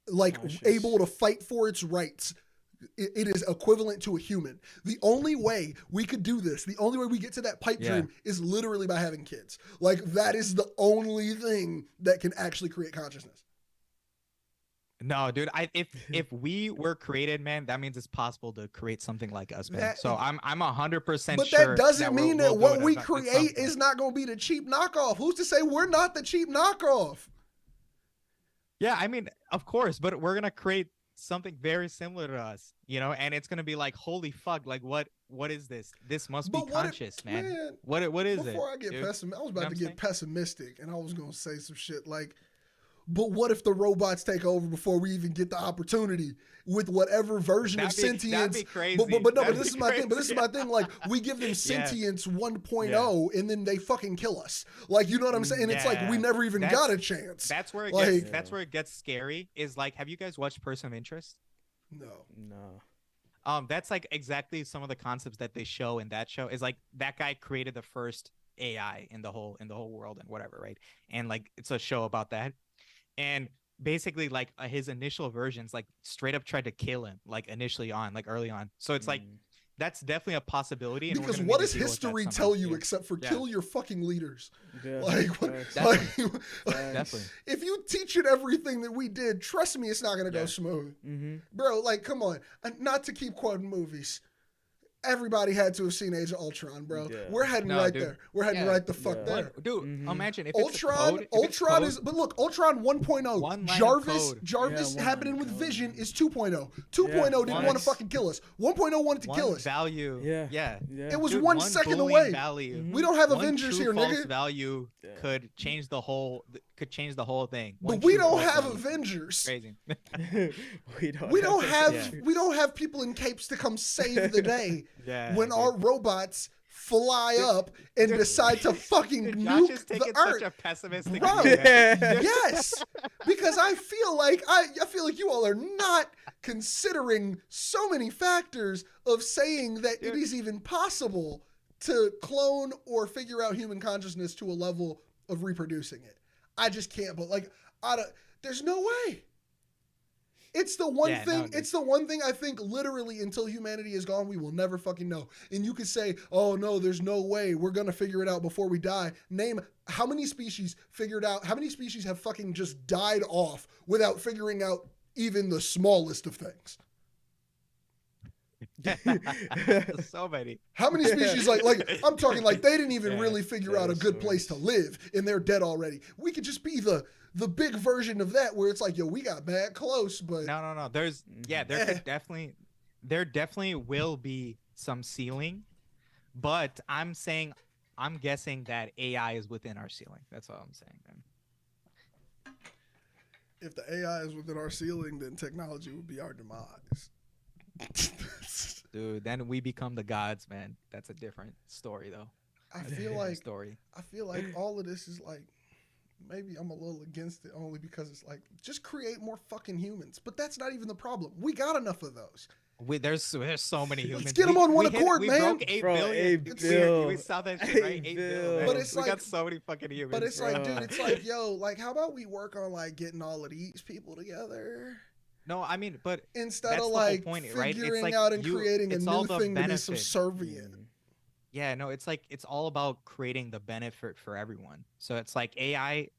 like able to fight for its rights. It is equivalent to a human. The only way we could do this, the only way we get to that pipe dream is literally by having kids. Like, that is the only thing that can actually create consciousness. No, dude. If we were created, man, that means it's possible to create something like us, man. So I'm 100% sure. But that doesn't mean that what we create is not going to be the cheap knockoff. Who's to say we're not the cheap knockoff? Yeah, I mean, of course, but we're gonna create something very similar to us, you know, and it's gonna be like, holy fuck, like what is this? This must be conscious, man. What is it? Before I get pessimistic, I was about to get pessimistic, and I was gonna say some shit like, but what if the robots take over before we even get the opportunity with whatever version of sentience? That'd be crazy. But this is my thing. But this is my thing. Like, we give them sentience 1.0 and then they fucking kill us. Like, you know what I'm saying? It's like we never even got a chance. That's where it gets scary. Is like, have you guys watched Person of Interest? No. That's like exactly some of the concepts that they show in that show. Is like that guy created the first AI in the whole world and whatever, right? And like it's a show about that. And basically, like his initial versions, like straight up tried to kill him, like initially on, like early on. So it's like that's definitely a possibility. And because what does history tell you except for kill your fucking leaders? Yeah. Definitely. If you teach it everything that we did, trust me, it's not gonna go smooth, bro. Like, come on, not to keep quoting movies. Everybody had to have seen Age of Ultron, bro. Yeah. We're heading there. We're heading right the fuck there. Dude, imagine if Ultron is, but look, Ultron 1.0. Jarvis happening with Vision is 2.0. 2.0 didn't want to fucking kill us. 1.0 wanted to kill us. Value. Yeah. It was 1 second away. Value. We don't have Avengers here, nigga. Value could change the whole thing. But we don't have Avengers. Crazy. we don't have people in capes to come save the day. When our robots fly up and decide to fucking nuke the Earth. Such a pessimistic yes, because I feel like you all are not considering so many factors of saying that it is even possible to clone or figure out human consciousness to a level of reproducing it. I just can't. But like, there's no way. It's the one thing. It's the one thing I think literally until humanity is gone, we will never fucking know. And you could say, "Oh no, there's no way. We're gonna figure it out before we die." Name how many species figured out. How many species have fucking just died off without figuring out even the smallest of things? So many. How many species like I'm talking like they didn't even really figure out a good place to live and they're dead already. We could just be the big version of that where it's like, yo, we got bad close, but no. There definitely will be some ceiling, but I'm guessing that AI is within our ceiling. That's all I'm saying, man. If the AI is within our ceiling, then technology would be our demise. Dude, then we become the gods, man. That's a different story, though. I feel like all of this is like, maybe I'm a little against it only because it's like, just create more fucking humans. But that's not even the problem. We got enough of those. There's so many humans. Let's get them on one accord, man. We broke 8 billion. It's weird. We saw that shit, right? 8 billion. But it's we like, got so many fucking humans. But it's like, dude, it's like, yo, like, how about we work on like getting all of these people together? No, I mean, but instead of like point, right? Figuring like out and creating a new thing to be subservient. Yeah, no, it's like it's all about creating the benefit for everyone. So it's like AI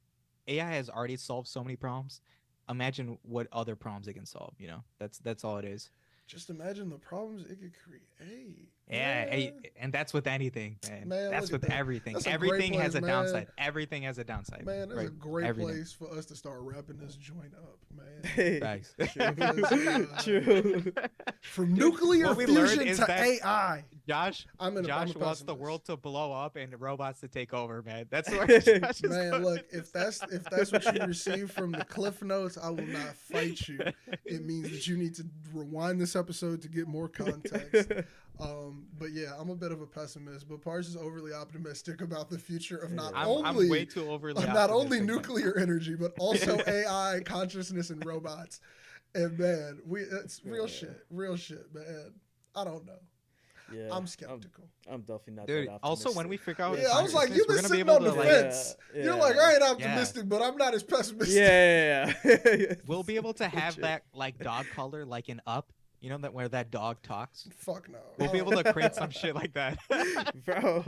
has already solved so many problems. Imagine what other problems it can solve. You know, that's all it is. Just imagine the problems it could create. Yeah, and that's with anything, man. That's with everything. Everything has a downside. Everything has a downside. Man, that's a great place for us to start wrapping this joint up, man. Thanks. True. From nuclear fusion to AI. Josh wants the world to blow up and robots to take over, man. That's where man, look, if that's what you receive from the cliff notes, I will not fight you. It means that you need to rewind this episode to get more context. But yeah, I'm a bit of a pessimist, but Pars is overly optimistic about the future of I'm way too overly not only nuclear energy, but also AI, consciousness, and robots. And man, it's real shit, man. I don't know. Yeah, I'm skeptical. I'm definitely not. Dude, that also when we figure out, I was like, you've been sitting on the fence. You're like, I ain't optimistic, but I'm not as pessimistic. Yeah. We'll be able to have that like dog color, like in Up. You know that where that dog talks? Fuck no. We'll be able to create some shit like that. Bro.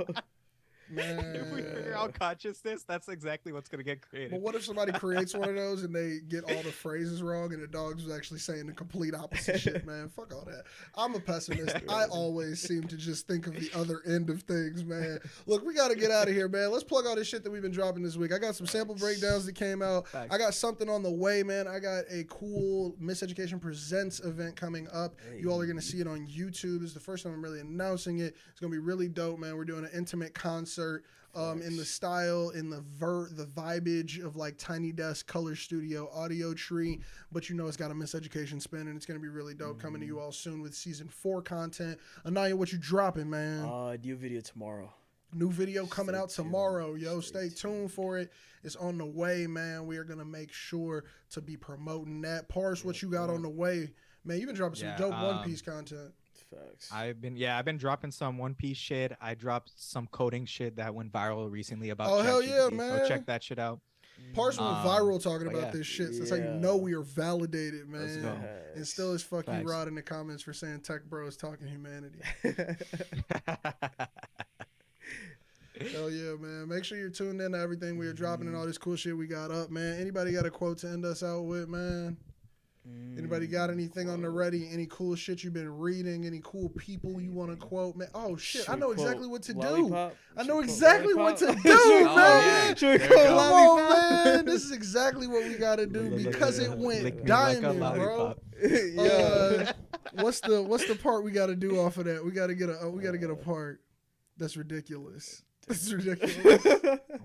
Man. If we figure out consciousness, that's exactly what's going to get created. But what if somebody creates one of those and they get all the phrases wrong and the dog's actually saying the complete opposite shit, man? Fuck all that. I'm a pessimist. I always seem to just think of the other end of things, man. Look, we got to get out of here, man. Let's plug all this shit that we've been dropping this week. I got some sample breakdowns that came out. Thanks. I got something on the way, man. I got a cool Miseducation Presents event coming up. Hey. You all are going to see it on YouTube. This is the first time I'm really announcing it. It's going to be really dope, man. We're doing an intimate concert. In the style, in the vibage of like Tiny Desk, Color Studio, Audio Tree, but you know it's got a Miseducation spin, and it's gonna be really dope. Coming to you all soon with season 4 content. Ananya, what you dropping, man? New video tomorrow. New video coming out tomorrow, yo. Stay tuned for it. It's on the way, man. We are gonna make sure to be promoting that. Pars, what you got on the way, man? You've been dropping some dope One Piece content. Facts. I've been dropping some One Piece shit. I dropped some coding shit that went viral recently about ChatGPT. Hell yeah, man. So check that shit out. Pars went viral talking about this shit. So that's how you know we are validated, man. Let's go. And still is fucking Rod in the comments for saying tech bros talking humanity. Hell yeah, man. Make sure you're tuned in to everything we are dropping and all this cool shit we got up, man. Anybody got a quote to end us out with, man? Anybody got anything on the ready? Any cool shit you've been reading? Any cool people you want to quote, man? Oh shit, I know exactly what to do. I know exactly what to do, man. Come on, man. This is exactly what we gotta do because it went diamond, bro. What's the part we gotta do off of that? We gotta get a part. That's ridiculous. That's ridiculous.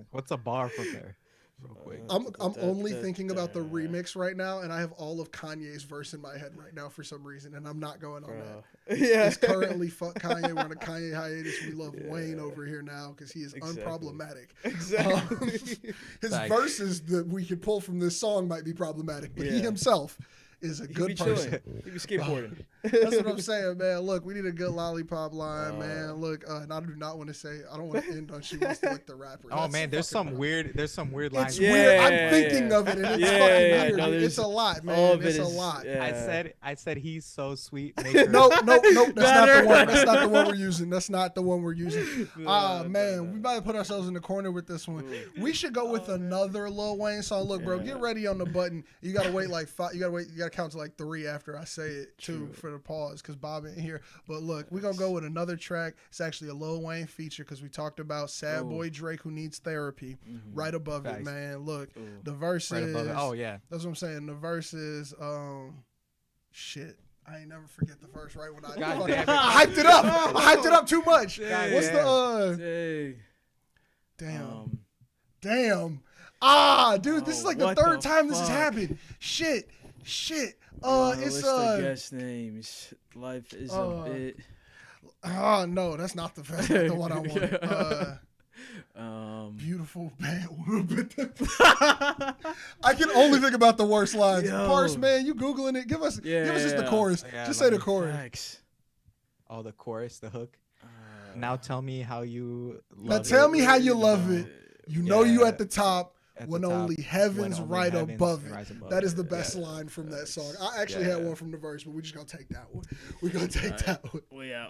What's a bar from there? Real quick. I'm only thinking about the remix right now, and I have all of Kanye's verse in my head right now for some reason, and I'm not going on that. Yeah, it's currently fuck Kanye. We're on a Kanye hiatus. We love Wayne over here now because he is unproblematic. Exactly. His verses that we could pull from this song might be problematic, but he himself is a good person. He be skateboarding. That's what I'm saying, man. Look, we need a good lollipop line, man. Look, and I do not want to say, I don't want to end on she wants to lick the rapper. Oh man, there's some weird lines. It's weird. I'm thinking of it, and it's fucking weird. No, it's a lot, man. It's a lot. I said he's so sweet. No, that's not the one. That's not the one we're using. That's not the one we're using. Man, we might have put ourselves in the corner with this one. We should go with another Lil Wayne song. Look, bro, get ready on the button. You gotta wait like 5. You gotta count to like 3 after I say it too for the pause because Bob ain't here. But look, we're gonna go with another track. It's actually a Lil Wayne feature because we talked about Sad Boy Drake who needs therapy. Right above it, man. Look, the verses. Right above it. Oh yeah, that's what I'm saying. The verses. Shit. I ain't never forget the verse right when I hyped it up. I hyped it up too much. What's the Damn. Dude, this is like the third time this has happened. Shit. Shit. It's the guest names. Life is a bit. Oh no, that's not the one I wanted. Beautiful bad woman. I can only think about the worst lines. Parse, man, you googling it? Give us just the chorus. Just say the chorus. Facts. Oh, the chorus, the hook. Now tell me how you love now it. tell me how you love it. You know you at the top. At when the top, only heaven's when only right heavens above it. rise above That is it. the best line from that song. I actually had one from the verse, but we just gonna take that one. We're gonna take that one. We out.